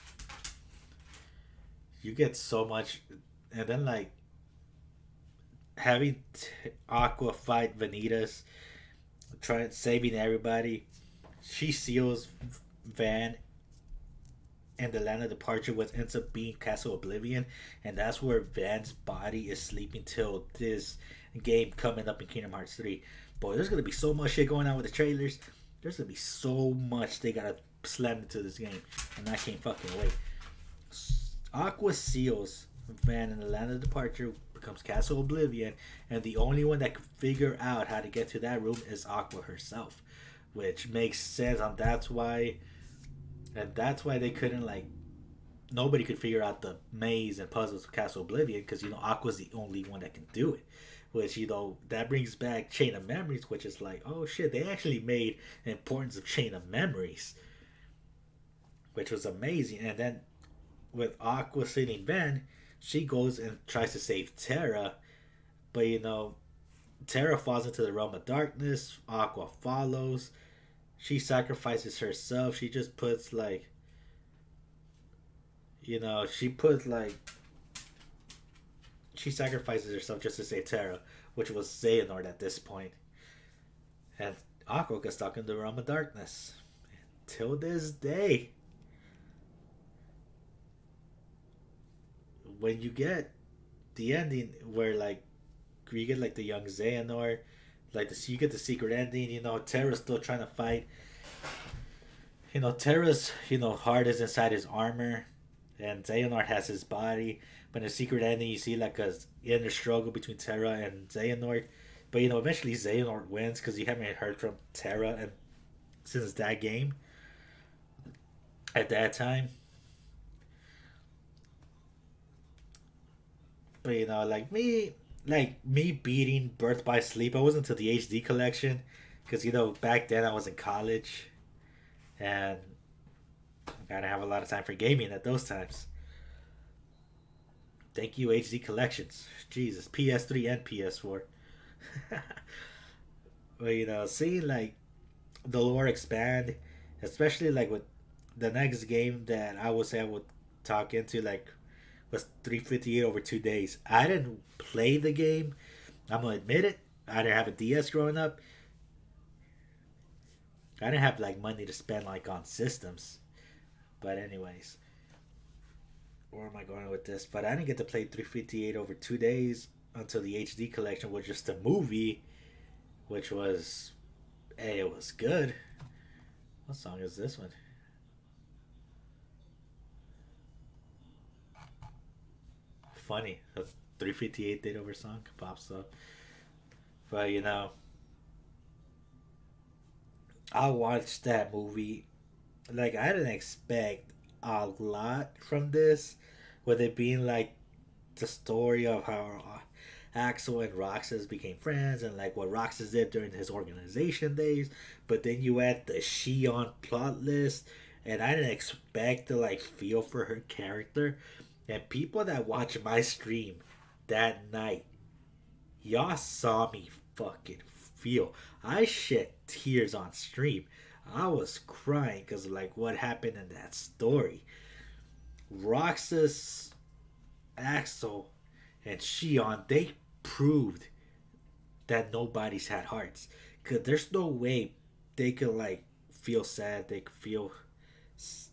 [SPEAKER 1] You get so much, and then having Aqua fight Vanitas, trying saving everybody. She seals Van and the land of departure, which ends up being Castle Oblivion, and that's where Van's body is sleeping till this game coming up in Kingdom Hearts 3. Boy, there's gonna be so much shit going on with the trailers. There's gonna be so much they gotta slam into this game, and I can't fucking wait. Aqua seals Van in the land of departure, becomes Castle Oblivion, and the only one that can figure out how to get to that room is Aqua herself, which makes sense, and that's why they couldn't like nobody could figure out the maze and puzzles of Castle Oblivion because Aqua's the only one that can do it. Which that brings back Chain of Memories, which is like, oh shit, they actually made the importance of Chain of Memories, which was amazing. And then with Aqua saving Ben, she goes and tries to save Terra, but Terra falls into the realm of darkness. Aqua follows. She sacrifices herself. She just puts like, she puts like she sacrifices herself just to save Terra, which was Xehanort at this point. And Aqua gets stuck in the realm of darkness. Till this day. When you get the ending where like you get like the young Xehanort, you get the secret ending, Terra's still trying to fight. Terra's, heart is inside his armor and Xehanort has his body. But in the secret ending, you see like a inner struggle between Terra and Xehanort. But eventually Xehanort wins because you haven't heard from Terra and since that game. At that time, but like me beating Birth by Sleep, I wasn't until the HD collection because back then I was in college and I gotta have a lot of time for gaming at those times. Thank you, HD Collections. Jesus, PS3 and PS4. But seeing like the lore expand, especially like with the next game that I would say I would talk into, like was 358 over 2 days. I didn't play the game. I'm gonna admit it. I didn't have a DS growing up. I didn't have like money to spend like on systems. But anyways, where am I going with this? But I didn't get to play 358 over 2 days until the HD collection was just a movie, which was, hey, it was good. What song is this one? Funny, a 358 date over song pops up. But I watched that movie. Like I didn't expect a lot from this, with it being like the story of how Axel and Roxas became friends and like what Roxas did during his organization days. But then you add the Shion plot list, and I didn't expect to like feel for her character. And people that watch my stream that night, y'all saw me fucking feel. I shed tears on stream. I was crying because of like what happened in that story. Roxas, Axel, and Shion, they proved that nobody's had hearts. Cause there's no way they could like feel sad, they could feel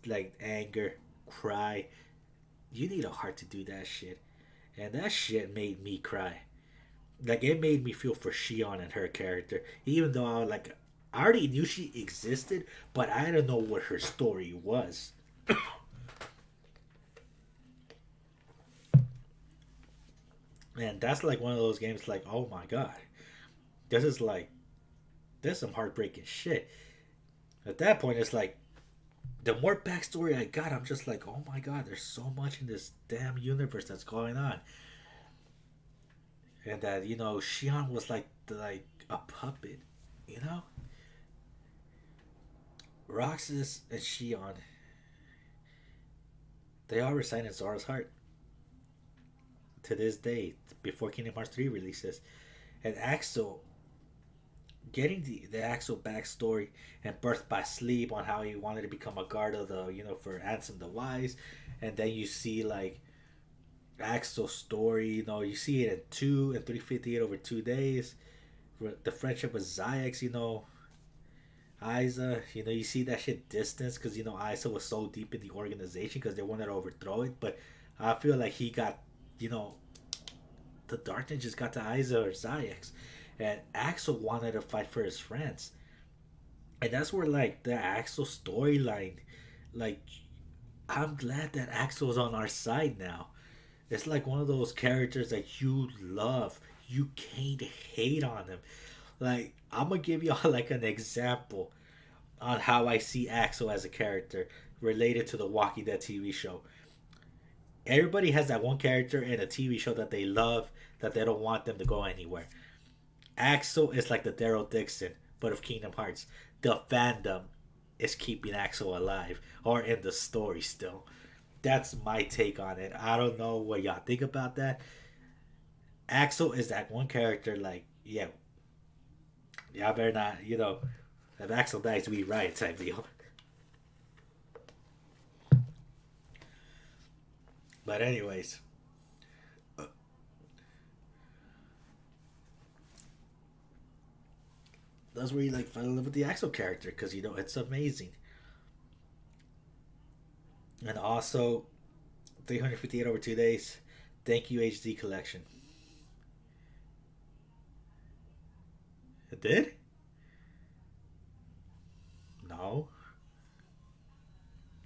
[SPEAKER 1] like anger, cry. You need a heart to do that shit. And that shit made me cry. Like it made me feel for Shion and her character. Even though I already knew she existed, but I didn't know what her story was. And that's like one of those games like, oh my god. This is like there's some heartbreaking shit. At that point it's like the more backstory I got, I'm just like, oh my god, there's so much in this damn universe that's going on. And that, Shion was like a puppet, you know? Roxas and Shion, they all reside in Zora's heart to this day, before Kingdom Hearts 3 releases. And Axel, getting the Axel backstory and Birth by Sleep on how he wanted to become a guard of the, for Ansem the Wise. And then you see like Axel's story, you see it in 2 and 358 over 2 days the friendship with Seijexs, Isa, you see that shit distance because Isa was so deep in the organization because they wanted to overthrow it. But I feel like he got, you know, the darkness just got to Isa or Seijexs, and Axel wanted to fight for his friends, and that's where like the Axel storyline, like I'm glad that Axel's on our side now. It's like one of those characters that you love, you can't hate on him. Like I'm gonna give y'all like an example on how I see Axel as a character related to the Walking Dead TV show. Everybody has that one character in a TV show that they love that they don't want them to go anywhere. Axel is like the Daryl Dixon, but of Kingdom Hearts. The fandom is keeping Axel alive or in the story still. That's my take on it. I don't know what y'all think about that. Axel is that one character like, yeah, y'all better not, if Axel dies, we riot type deal. But anyways, that's where you like fell in love with the Axel character because it's amazing. And also, 358 over 2 days. Thank you HD collection. It did? No.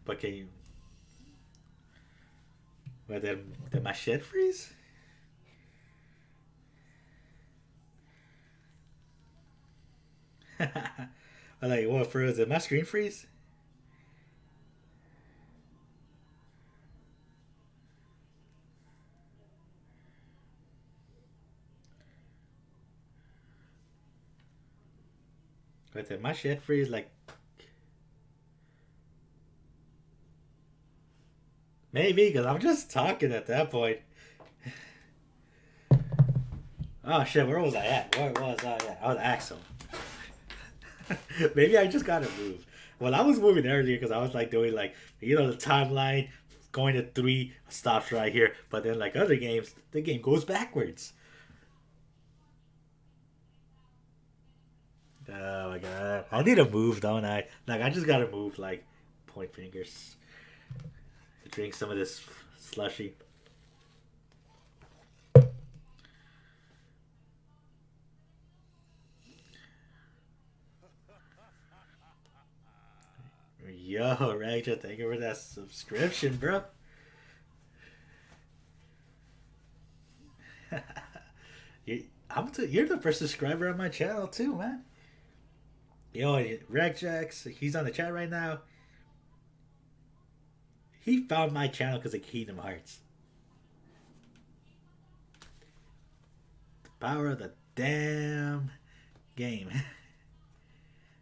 [SPEAKER 1] But can you? But did my shit freeze? Like what froze? Did my screen freeze? But did my shit freeze? Like maybe because I'm just talking at that point. Oh shit, where was I at? Where was I at? I was Axel. Maybe I just gotta move. Well, I was moving earlier because I was like doing like the timeline going to three stops right here, but then like other games, the game goes backwards. Oh my god, I need to move, don't I? Like I just gotta move, like point fingers. Drink some of this slushy. Yo, Raja, thank you for that subscription, bro. You're the first subscriber on my channel too, man. Yo, Regjax, he's on the chat right now. He found my channel because of Kingdom Hearts. The power of the damn game.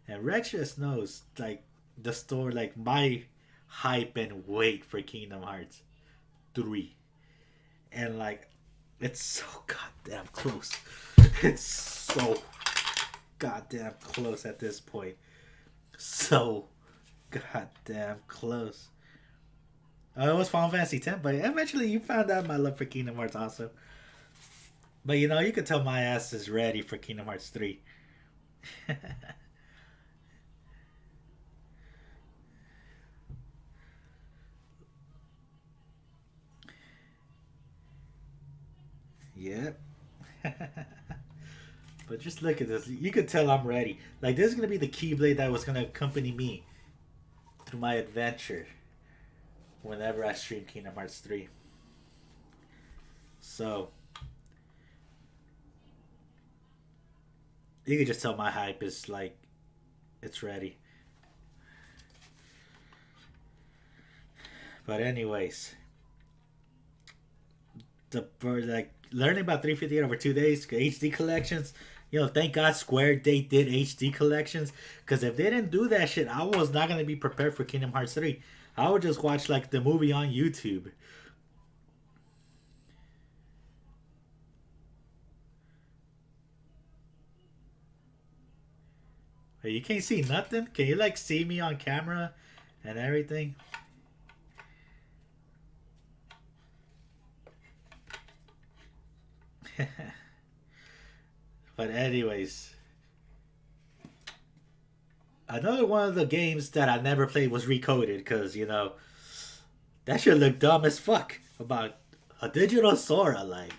[SPEAKER 1] And Rex just knows, like, the story, like, my hype and wait for Kingdom Hearts 3. And, like, it's so goddamn close. It's so goddamn close at this point. So goddamn close. It was Final Fantasy X, but eventually you found out my love for Kingdom Hearts also. But you could tell my ass is ready for Kingdom Hearts 3. Yep. But just look at this. You could tell I'm ready. Like, this is going to be the Keyblade that was going to accompany me through my adventure whenever I stream Kingdom Hearts 3. So, you could just tell my hype is like, it's ready. But anyways, for like learning about 358 over 2 days, HD collections. Thank God Square they did HD collections. Because if they didn't do that shit, I was not gonna be prepared for Kingdom Hearts 3. I would just watch like the movie on YouTube. Hey, you can't see nothing? Can you like see me on camera and everything? But anyways, another one of the games that I never played was Recoded because that shit looked dumb as fuck about a digital Sora. Like,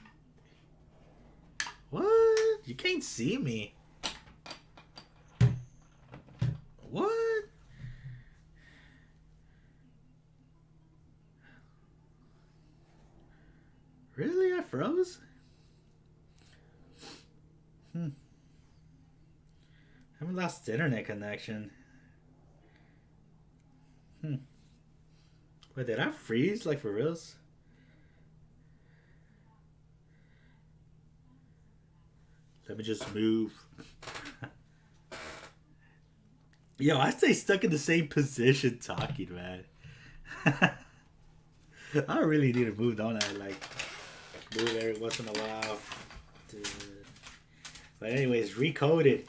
[SPEAKER 1] what? You can't see me. What? Really? I froze? Hmm. I haven't lost internet connection. Hmm. Wait, did I freeze? Like for reals? Let me just move. Yo, I stay stuck in the same position talking, man. I really need to move, don't I? Like, move every once in a while. Dude. But anyways, Recoded.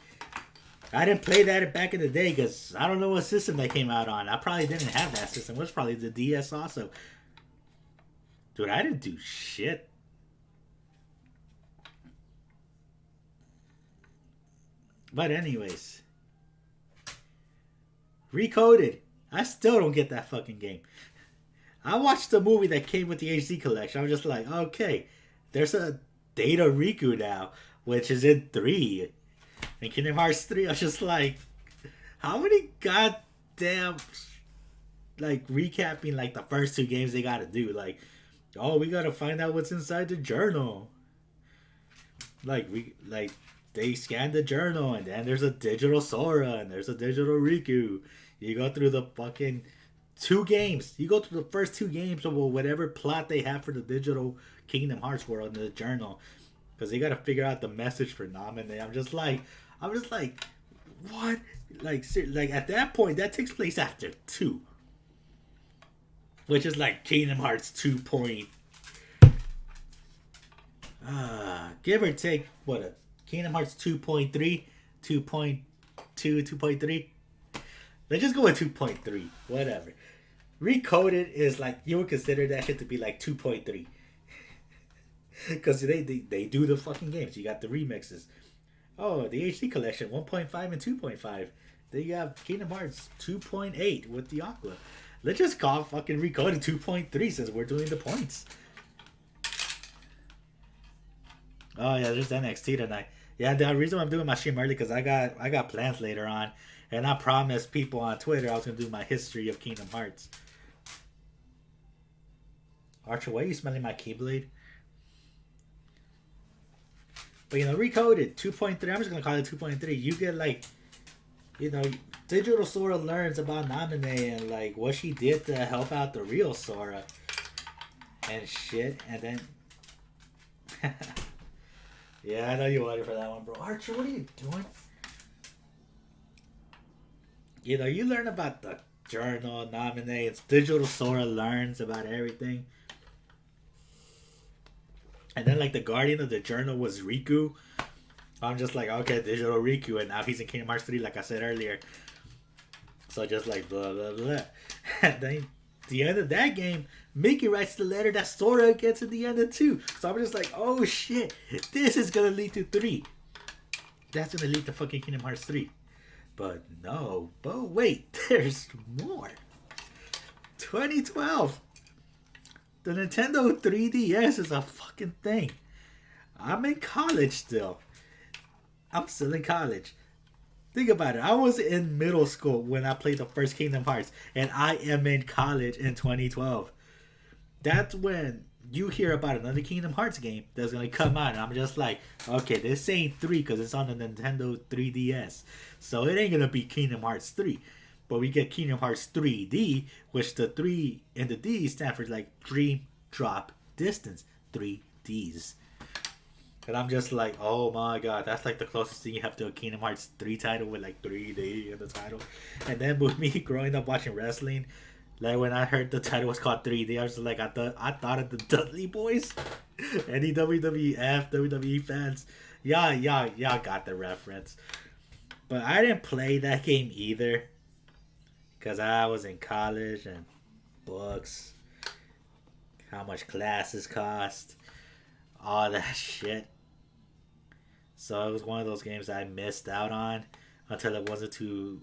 [SPEAKER 1] I didn't play that back in the day because I don't know what system that came out on. I probably didn't have that system. It was probably the DS also. Dude, I didn't do shit. But anyways, Recoded. I still don't get that fucking game. I watched the movie that came with the HD collection. I was just like, okay, there's a Data Riku now, which is in 3. In Kingdom Hearts 3, I was just like, how many goddamn like recapping like the first two games they gotta do? Like, oh, we gotta find out what's inside the journal. Like they scan the journal and then there's a digital Sora and there's a digital Riku. You go through the fucking two games. You go through the first two games of whatever plot they have for the digital Kingdom Hearts world in the journal, because they got to figure out the message for Namine. I'm just like, what? Like at that point, that takes place after 2, which is like Kingdom Hearts 2 point, give or take, what a Kingdom Hearts 2.3, 2.2, 2.3. Let's just go with 2.3, whatever. Recoded is like, you would consider that shit to be like 2.3. Because they do the fucking games. You got the remixes. Oh, the HD collection 1.5 and 2.5. Then you have Kingdom Hearts 2.8 with the Aqua. Let's just call fucking Recoded 2.3 since we're doing the points. Oh yeah, there's NXT tonight. Yeah, the reason I'm doing my stream early because I got plans later on, and I promised people on Twitter I was gonna do my history of Kingdom Hearts. Archer, why are you smelling my Keyblade? But Recoded 2.3. I'm just gonna call it 2.3. You get like, you know, Digital Sora learns about Namine and like what she did to help out the real Sora and shit, and then. Yeah, I know you wanted for that one, bro. Archer, what are you doing? You learn about the journal, Namine. It's Digital Sora learns about everything. And then, like, the guardian of the journal was Riku. I'm just like, okay, Digital Riku. And now he's in Kingdom Hearts 3, like I said earlier. So just like, blah, blah, blah. And then, the end of that game, Mickey writes the letter that Sora gets at the end of 2. So I'm just like, oh shit, this is gonna lead to 3. That's gonna lead to fucking Kingdom Hearts 3. But no, but wait, there's more. 2012. The Nintendo 3DS is a fucking thing. I'm in college still. I'm still in college. Think about it. I was in middle school when I played the first Kingdom Hearts, and I am in college in 2012. That's when you hear about another Kingdom Hearts game that's gonna come out, and I'm just like, okay, this ain't 3 because it's on the Nintendo 3DS, so it ain't gonna be Kingdom Hearts 3. But we get Kingdom Hearts 3D, which the 3 and the D stand for like Dream Drop Distance, 3Ds. And I'm just like, oh my god, that's like the closest thing you have to a Kingdom Hearts 3 title with like 3D in the title. And then with me growing up watching wrestling, like when I heard the title was called 3D, I was like, I thought of the Dudley Boys. Any WWF, WWE fans, y'all got the reference. But I didn't play that game either, because I was in college and books, how much classes cost, all that shit. So it was one of those games I missed out on until it wasn't to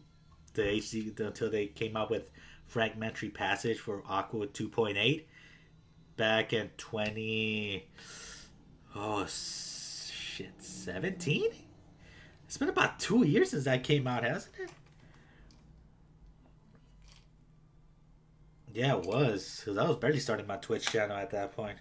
[SPEAKER 1] the HD until they came out with Fragmentary Passage for Aqua 2.8 back in 20 oh shit 17. It's been about 2 years since that came out, hasn't it? Yeah, it was. Because I was barely starting my Twitch channel at that point.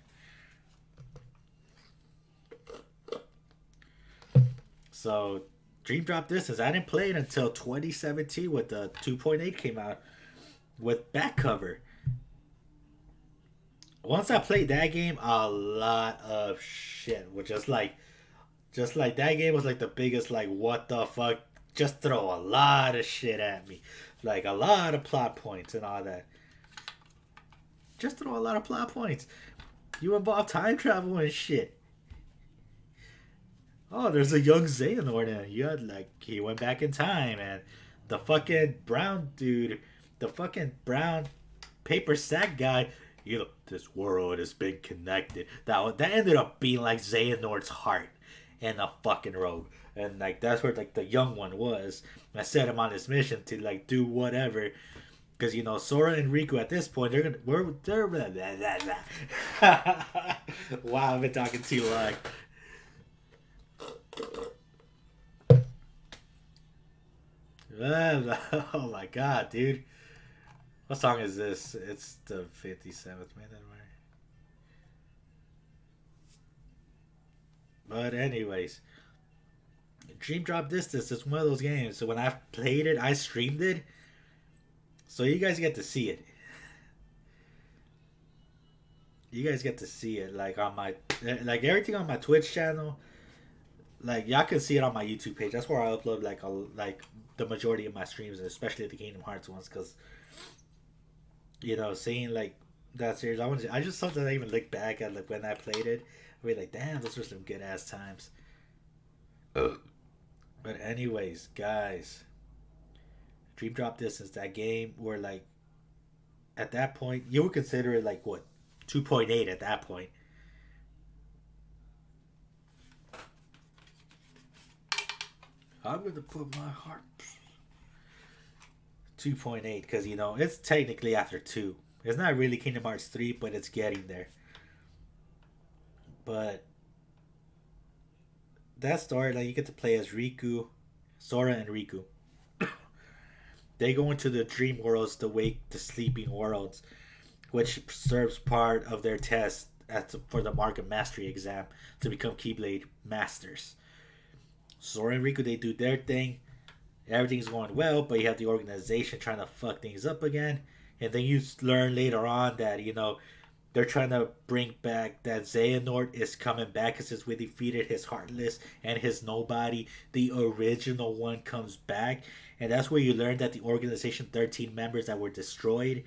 [SPEAKER 1] So, Dream Drop Distance, I didn't play it until 2017 with the 2.8 came out with back cover. Once I played that game, a lot of shit was just like that game was like the biggest like what the fuck. Just throw a lot of shit at me, like a lot of plot points and all that. Just throw a lot of plot points. You involve time travel and shit. Oh, there's a young Xehanort and you had like he went back in time and the fucking brown dude, the fucking brown paper sack guy. You know, this world has been connected. That ended up being like Xehanort's heart in a fucking robe, and like that's where like the young one was. I set him on this mission to like do whatever, because you know Sora and Riku at this point they're blah, blah, blah, blah. Wow, I've been talking too long. Oh my god, dude. What song is this? It's the 57th minute mark. But anyways, Dream Drop Distance is one of those games. So when I played it, I streamed it. So you guys get to see it. You guys get to see it like on my like everything on my Twitch channel. Like y'all can see it on my YouTube page. That's where I upload like the majority of my streams, especially the Kingdom Hearts ones, because you know seeing like that series, I just sometimes I even look back at like when I played it. I be like, damn, those were some good ass times. But anyways, guys, Dream Drop Distance, that game where like at that point you would consider it like what 2.8 at that point. I'm gonna put my heart 2.8 because you know it's technically after two. It's not really Kingdom Hearts 3, but it's getting there. But that story, like you get to play as Riku, Sora, and Riku. They go into the dream worlds to wake the sleeping worlds, which serves part of their test for the Mark of Mastery exam to become Keyblade Masters. Sora and Riku, they do their thing. Everything's going well, but you have the organization trying to fuck things up again. And then you learn later on that, you know, they're trying to bring back that Xehanort is coming back because since we defeated his Heartless and his Nobody, the original one comes back. And that's where you learn that the Organization 13 members that were destroyed,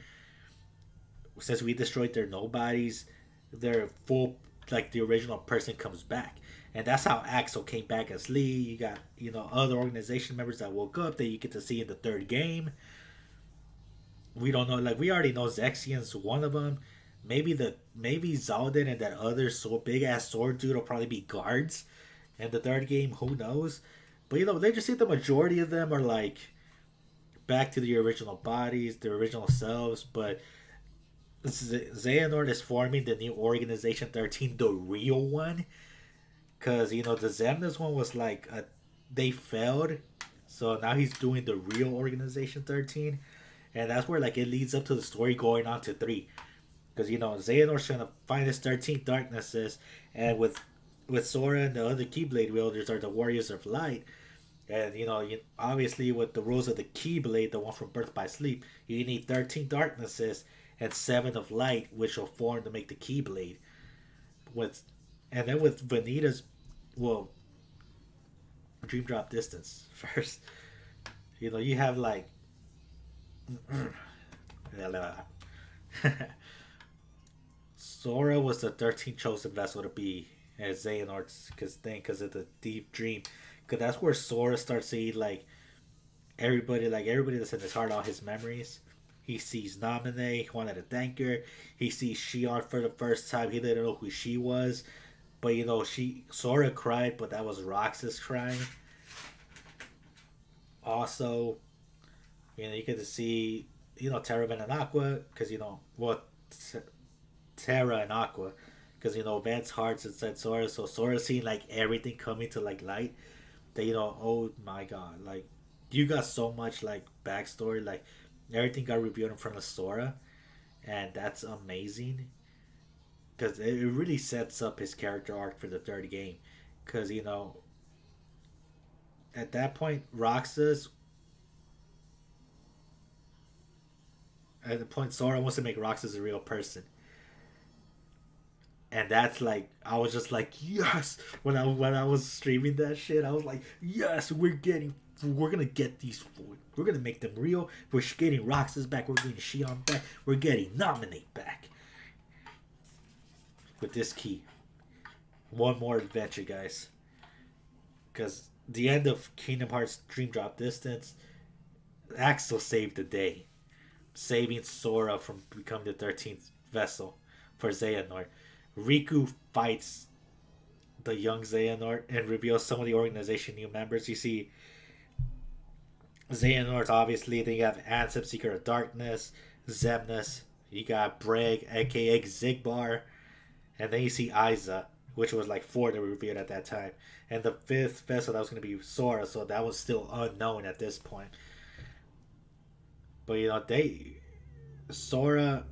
[SPEAKER 1] since we destroyed their Nobodies, their full, like the original person comes back. And that's how Axel came back as Lee. You got, you know, other organization members that woke up that you get to see in the third game. We don't know, like we already know Zexian's one of them. Maybe Zaldin and that other so big ass sword dude will probably be guards in the third game. Who knows? But you know, they just say the majority of them are like back to the original bodies, their original selves. But Xehanort is forming the new Organization 13, the real one. Because, you know, the Xemnas one was like, they failed. So now he's doing the real Organization 13. And that's where, like, it leads up to the story going on to 3. Because, you know, Xehanort's trying to find his 13 darknesses. And with Sora and the other Keyblade wielders are the Warriors of Light. And, you know, obviously with the rules of the Keyblade, the one from Birth by Sleep, you need 13 darknesses and 7 of light, which will form to make the Keyblade. With And then with Vanitas, well, Dream Drop Distance first. You know, you have like Sora was the 13th chosen vessel to be as Xehanort's because of the deep dream. Because that's where Sora starts seeing like everybody that's in his heart, all his memories. He sees Naminé, he wanted to thank her. He sees Shion for the first time. He didn't know who she was. But she Sora cried, but that was Roxas crying. Also, you get to see Terra and Aqua because Terra and Aqua because Vance hearts inside Sora, so Sora seeing like everything coming to like light. That oh my god, like you got so much like backstory, like everything got revealed in front of Sora, and that's amazing because it really sets up his character arc for the third game. Because at that point, Roxas at the point Sora wants to make Roxas a real person, and that's like I was just like yes when I was streaming that shit. I was like yes, we're gonna get these four. We're gonna make them real. We're getting Roxas back. We're getting Shion back. We're getting Nominate back with this key. One more adventure, guys. Because the end of Kingdom Hearts Dream Drop Distance, Axel saved the day, saving Sora from becoming the 13th vessel for Xehanort. Riku fights the young Xehanort and reveals some of the organization new members. You see Xehanort, obviously. Then you have Ansem, Seeker of Darkness, Xemnas. You got Breg, aka Zigbar. And then you see Aiza, which was like four that were revealed at that time. And the fifth vessel, that was going to be Sora, so that was still unknown at this point. But Sora,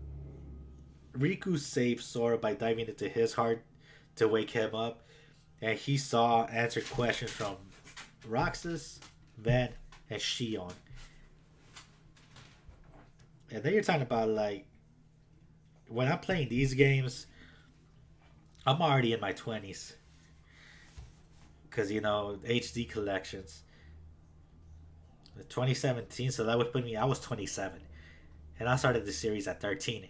[SPEAKER 1] Riku saved Sora by diving into his heart to wake him up. And he saw answered questions from Roxas, Van, and Shion. And then you're talking about like when I'm playing these games, I'm already in my 20s. Because, HD collections. 2017, so that would put me, I was 27. And I started the series at 13.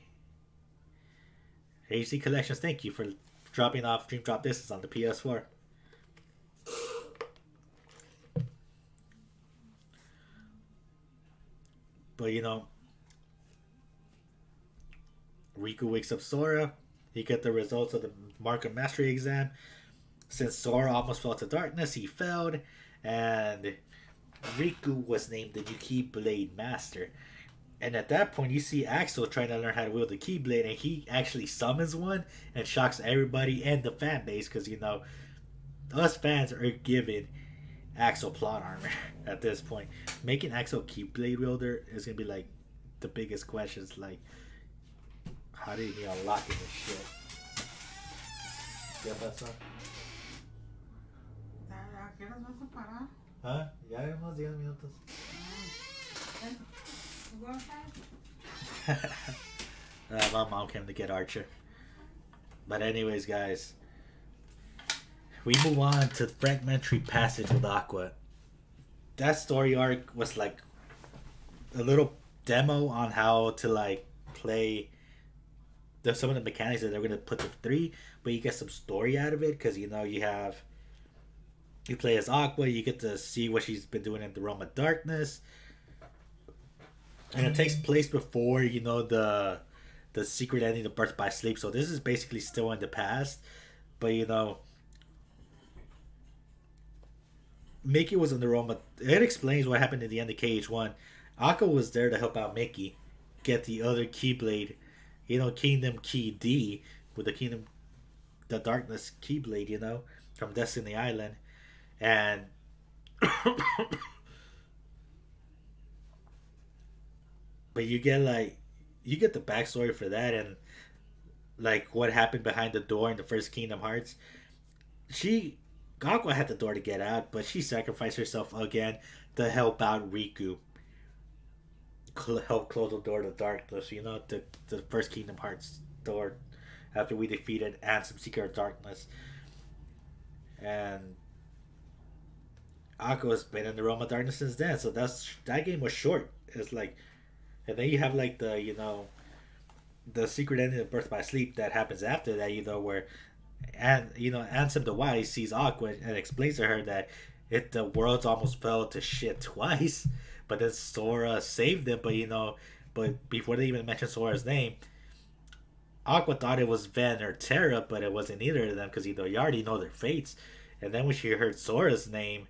[SPEAKER 1] HD collections, thank you for dropping off Dream Drop Distance on the PS4. But, Riku wakes up Sora. You get the results of the Mark of Mastery exam. Since Sora almost fell to darkness, he failed, and Riku was named the new Keyblade Master. And at that point, you see Axel trying to learn how to wield the Keyblade, and he actually summons one and shocks everybody and the fan base because, us fans are given Axel plot armor at this point. Making Axel Keyblade wielder is going to be like the biggest questions, like, how did he unlock this shit? ¿Qué pasó?
[SPEAKER 2] ¿A qué horas vas a parar?
[SPEAKER 1] ¿Ah? Ya unos 10 minutos. My mom came to get Archer. But anyways, guys, we move on to Fragmentary Passage with Aqua. That story arc was like a little demo on how to like play some of the mechanics that they're going to put to 3, but you get some story out of it because you play as Aqua, you get to see what she's been doing in the Realm of Darkness, and it takes place before the secret ending of Birth by Sleep. So this is basically still in the past, but Mickey was in the Realm of. It explains what happened at the end of KH1. Aqua was there to help out Mickey get the other Keyblade. Kingdom Key D with the Darkness Keyblade, from Destiny Island. And but you get the backstory for that and like what happened behind the door in the first Kingdom Hearts. Aqua had the door to get out, but she sacrificed herself again to help out Riku. Help close the door to darkness, the first Kingdom Hearts door after we defeated Ansem, Seeker of Darkness. And Aqua's been in the Realm of Darkness since then, so that game was short. It's like, and then you have like the secret ending of Birth by Sleep that happens after that, where Ansem the Wise sees Aqua and explains to her that the world's almost fell to shit twice. But then Sora saved them. But before they even mention Sora's name, Aqua thought it was Ven or Terra, but it wasn't either of them because you already know their fates. And then when she heard Sora's name,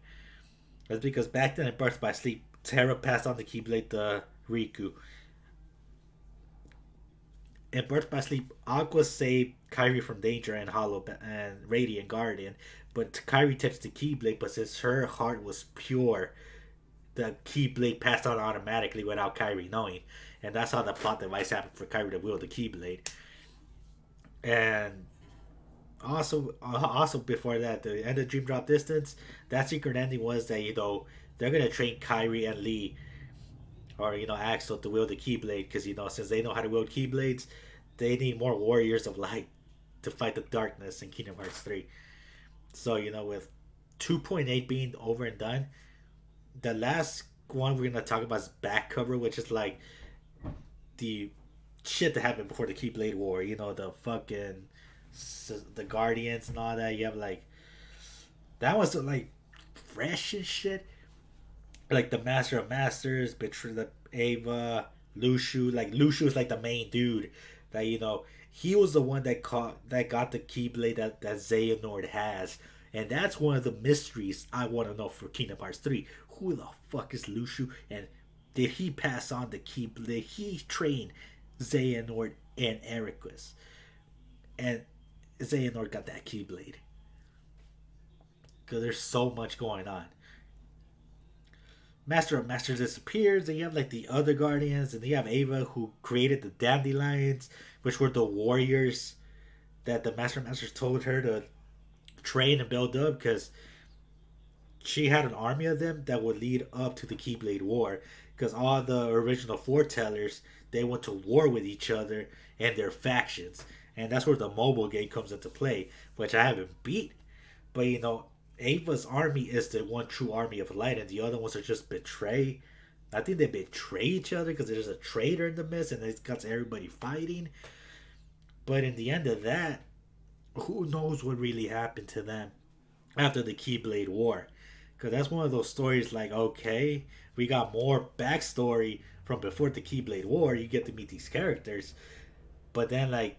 [SPEAKER 1] that's because back then in Birth by Sleep, Terra passed on the Keyblade to Riku. In Birth by Sleep, Aqua saved Kyrie from danger and Hollow and Radiant Guardian, but Kyrie touched the Keyblade. But since her heart was pure, the Keyblade passed on automatically without Kyrie knowing, and that's how the plot device happened for Kyrie to wield the Keyblade. And also before that, the end of Dream Drop Distance, that secret ending was that they're gonna train Kyrie and Lee, or Axel, to wield the Keyblade because since they know how to wield Keyblades, they need more warriors of light to fight the darkness in Kingdom Hearts 3. So with 2.8 being over and done, the last one we're gonna talk about is back cover, which is like the shit that happened before the Keyblade War. The fucking the Guardians and all that. You have like that was like fresh and shit. Like the Master of Masters, the Ava, Lushu. Like Lushu is like the main dude that he was the one that got the Keyblade that Xehanort has. And that's one of the mysteries I want to know for Kingdom Hearts 3. Who the fuck is Lushu? And did he pass on the Keyblade? Did he train Xehanort and Ericus? And Xehanort got that Keyblade. Because there's so much going on. Master of Masters disappears, and you have like the other Guardians, and you have Ava who created the Dandelions, which were the warriors that the Master of Masters told her to train and build up because she had an army of them that would lead up to the Keyblade War. Because all the original foretellers, they went to war with each other and their factions, and that's where the mobile game comes into play, which I haven't beat. But Ava's army is the one true army of light, and the other ones are just betray. I think they betray each other because there's a traitor in the midst, and it got everybody fighting. But in the end of that, who knows what really happened to them after the Keyblade War? Because that's one of those stories like, okay, we got more backstory from before the Keyblade War. You get to meet these characters. But then, like,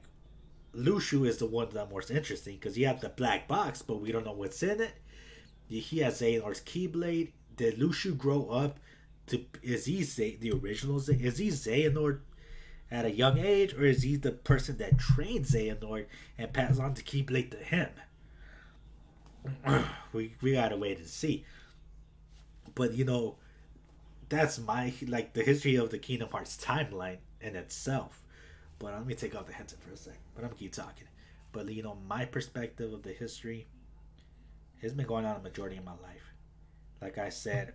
[SPEAKER 1] Lushu is the one that's most interesting because you have the black box, but we don't know what's in it. He has Xehanort's Keyblade. Did Lushu grow up to? Is he the original? Is he Xehanort at a young age, or is he the person that trained Xehanort and passed on the Keyblade to him? we gotta wait and see. But that's my the history of the Kingdom Hearts timeline in itself. But let me take off the headset for a sec. But I'm gonna keep talking. But my perspective of the history has been going on a majority of my life. Like I said,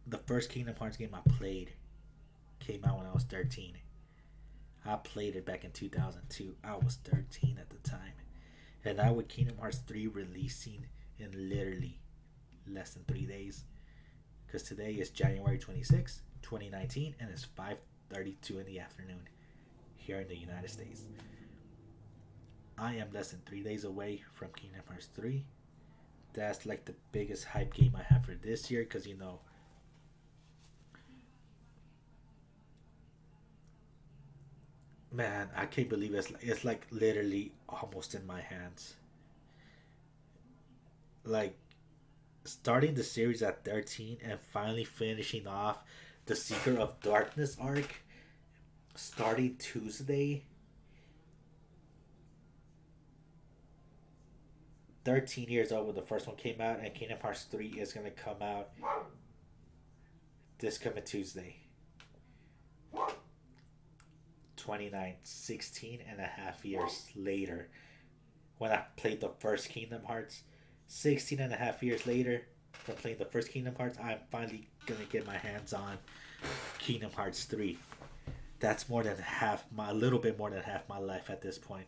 [SPEAKER 1] the first Kingdom Hearts game I played came out when I was 13. I played it back in 2002. I was 13 at the time. And now with Kingdom Hearts 3 releasing in literally less than 3 days. Because today is January 26, 2019, and it's 5:32 in the afternoon here in the United States. I am less than 3 days away from Kingdom Hearts 3. That's like the biggest hype game I have for this year because man, I can't believe it's like literally almost in my hands. Like starting the series at 13 and finally finishing off the Secret of Darkness arc starting Tuesday. 13 years old when the first one came out, and Kingdom Hearts 3 is going to come out this coming Tuesday. 29, 16 and a half years later. When I played the first Kingdom Hearts, 16 and a half years later from playing the first Kingdom Hearts, I'm finally going to get my hands on Kingdom Hearts 3. That's more than a little bit more than half my life at this point.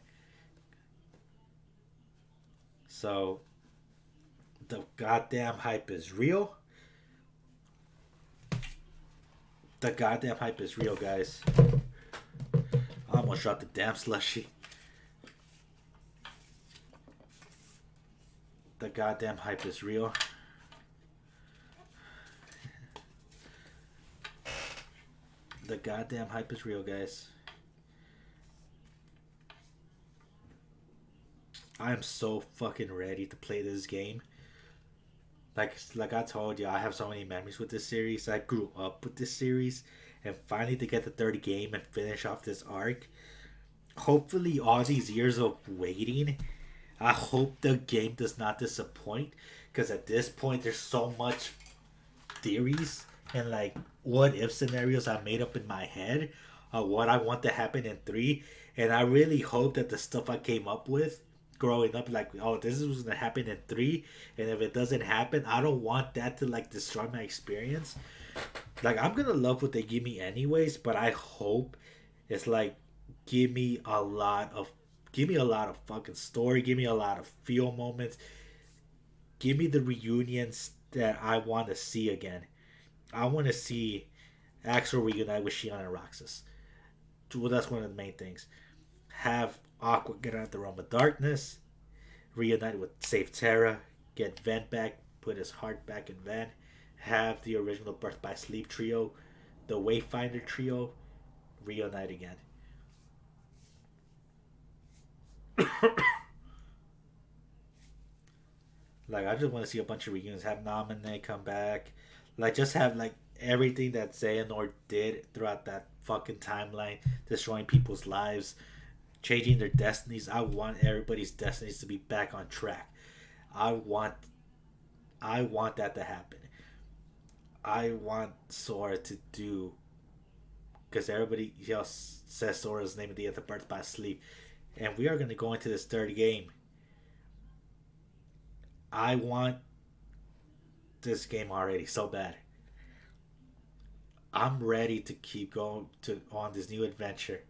[SPEAKER 1] So, the goddamn hype is real. The goddamn hype is real, guys. I almost dropped the damn slushy. The goddamn hype is real. The goddamn hype is real, guys. I am so fucking ready to play this game. Like I told you, I have so many memories with this series. I grew up with this series, and finally to get the third game and finish off this arc. Hopefully, all these years of waiting, I hope the game does not disappoint. Because at this point, there's so much theories and like what if scenarios I made up in my head of what I want to happen in three, and I really hope that the stuff I came up with growing up, like, oh, this is what's gonna happen in three, and if it doesn't happen, I don't want that to like destroy my experience. Like, I'm gonna love what they give me anyways, but I hope it's like give me a lot of give me a lot of fucking story, give me a lot of feel moments, give me the reunions that I want to see again. I want to see Axel reunite with Shion and Roxas. Well, that's one of the main things. Have Aqua get out of the realm of darkness, reunite with Save Terra, get Ven back, put his heart back in Ven, have the original Birth by Sleep trio, the Wayfinder trio, reunite again. Like, I just want to see a bunch of reunions. Have Naminé come back. Like, just have like everything that Xehanort did throughout that fucking timeline, destroying people's lives, changing their destinies. I want everybody's destinies to be back on track. I want I want that to happen. I want Sora to do, because everybody else says Sora's name at the end of Birth by Sleep, and we are going to go into this third game. I want this game already so bad. I'm ready to keep going to on this new adventure,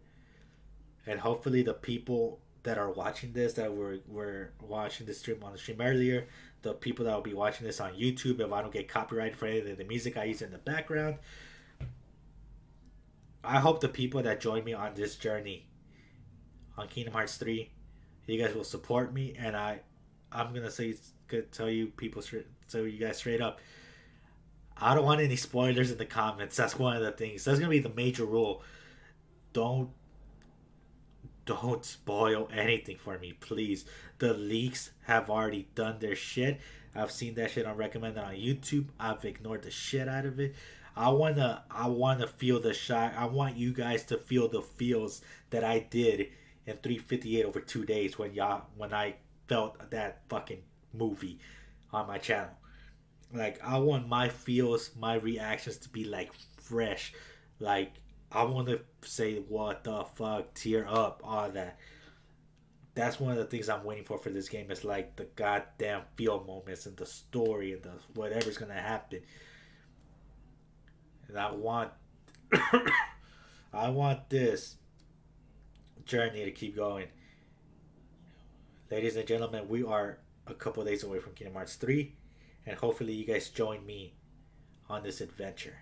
[SPEAKER 1] and hopefully the people that are watching this, that were watching the stream on the stream earlier, the people that will be watching this on YouTube, if I don't get copyrighted for any of the music I use in the background, I hope the people that join me on this journey on Kingdom Hearts 3, you guys will support me, and I'm gonna say, tell you people straight, so you guys straight up, I don't want any spoilers in the comments. That's one of the things. That's gonna be the major rule. Don't don't spoil anything for me, please. The leaks have already done their shit. I've seen that shit on recommended on YouTube. I've ignored the shit out of it. I wanna feel the shock. I want you guys to feel the feels that I did in 358 over 2 days when I felt that fucking movie on my channel. Like, I want my feels, my reactions to be like fresh. Like, I want to say what the fuck, tear up, all that. That's one of the things I'm waiting for this game. Is like the goddamn feel moments and the story and the whatever's gonna happen. And I want, I want this journey to keep going. Ladies and gentlemen, we are a couple days away from Kingdom Hearts 3, and hopefully you guys join me on this adventure.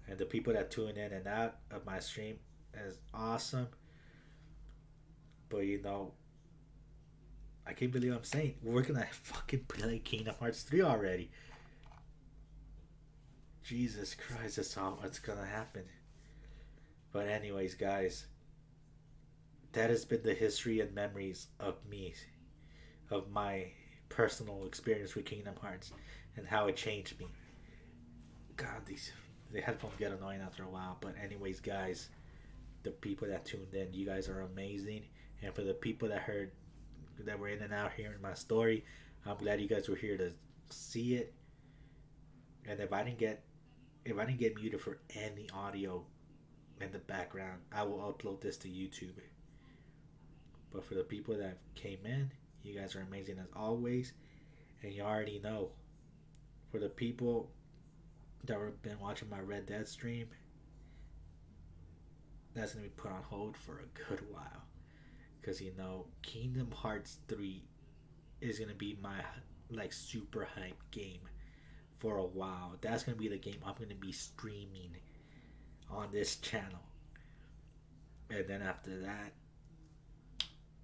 [SPEAKER 1] And the people that tune in and out of my stream is awesome. But I can't believe I'm saying we're gonna fucking play Kingdom Hearts 3 already. Jesus Christ, that's how what's gonna happen. But anyways, guys, that has been the history and memories of me, of my personal experience with Kingdom Hearts and how it changed me. God, these the headphones get annoying after a while. But anyways, guys, the people that tuned in, you guys are amazing. And for the people that were in and out hearing my story, I'm glad you guys were here to see it. And if I didn't get muted for any audio in the background, I will upload this to YouTube. But for the people that came in, you guys are amazing as always. And you already know, for the people that have been watching my Red Dead stream, that's going to be put on hold for a good while. Because, Kingdom Hearts 3 is going to be my, like, super hype game for a while. That's going to be the game I'm going to be streaming on this channel. And then after that,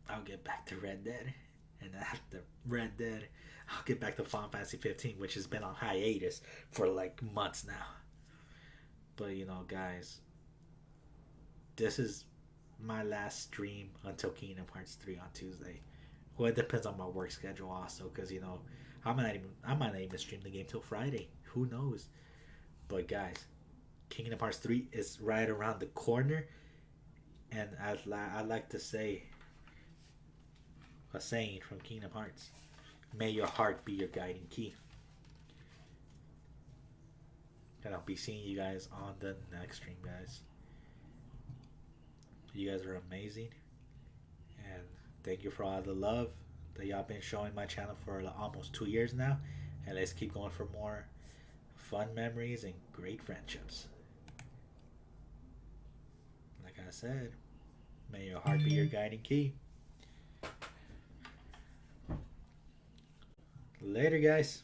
[SPEAKER 1] I'll get back to Red Dead. And after Red Dead, I'll get back to Final Fantasy 15, which has been on hiatus for like months now. But guys, this is my last stream until Kingdom Hearts 3 on Tuesday. Well, it depends on my work schedule also, because I might not even stream the game till Friday. Who knows? But guys, Kingdom Hearts 3 is right around the corner, and I like to say a saying from Kingdom Hearts: "May your heart be your guiding key." And I'll be seeing you guys on the next stream, guys. You guys are amazing, and thank you for all the love that y'all been showing my channel for almost 2 years now. And let's keep going for more fun memories and great friendships. Like I said, may your heart be your guiding key. Later, guys.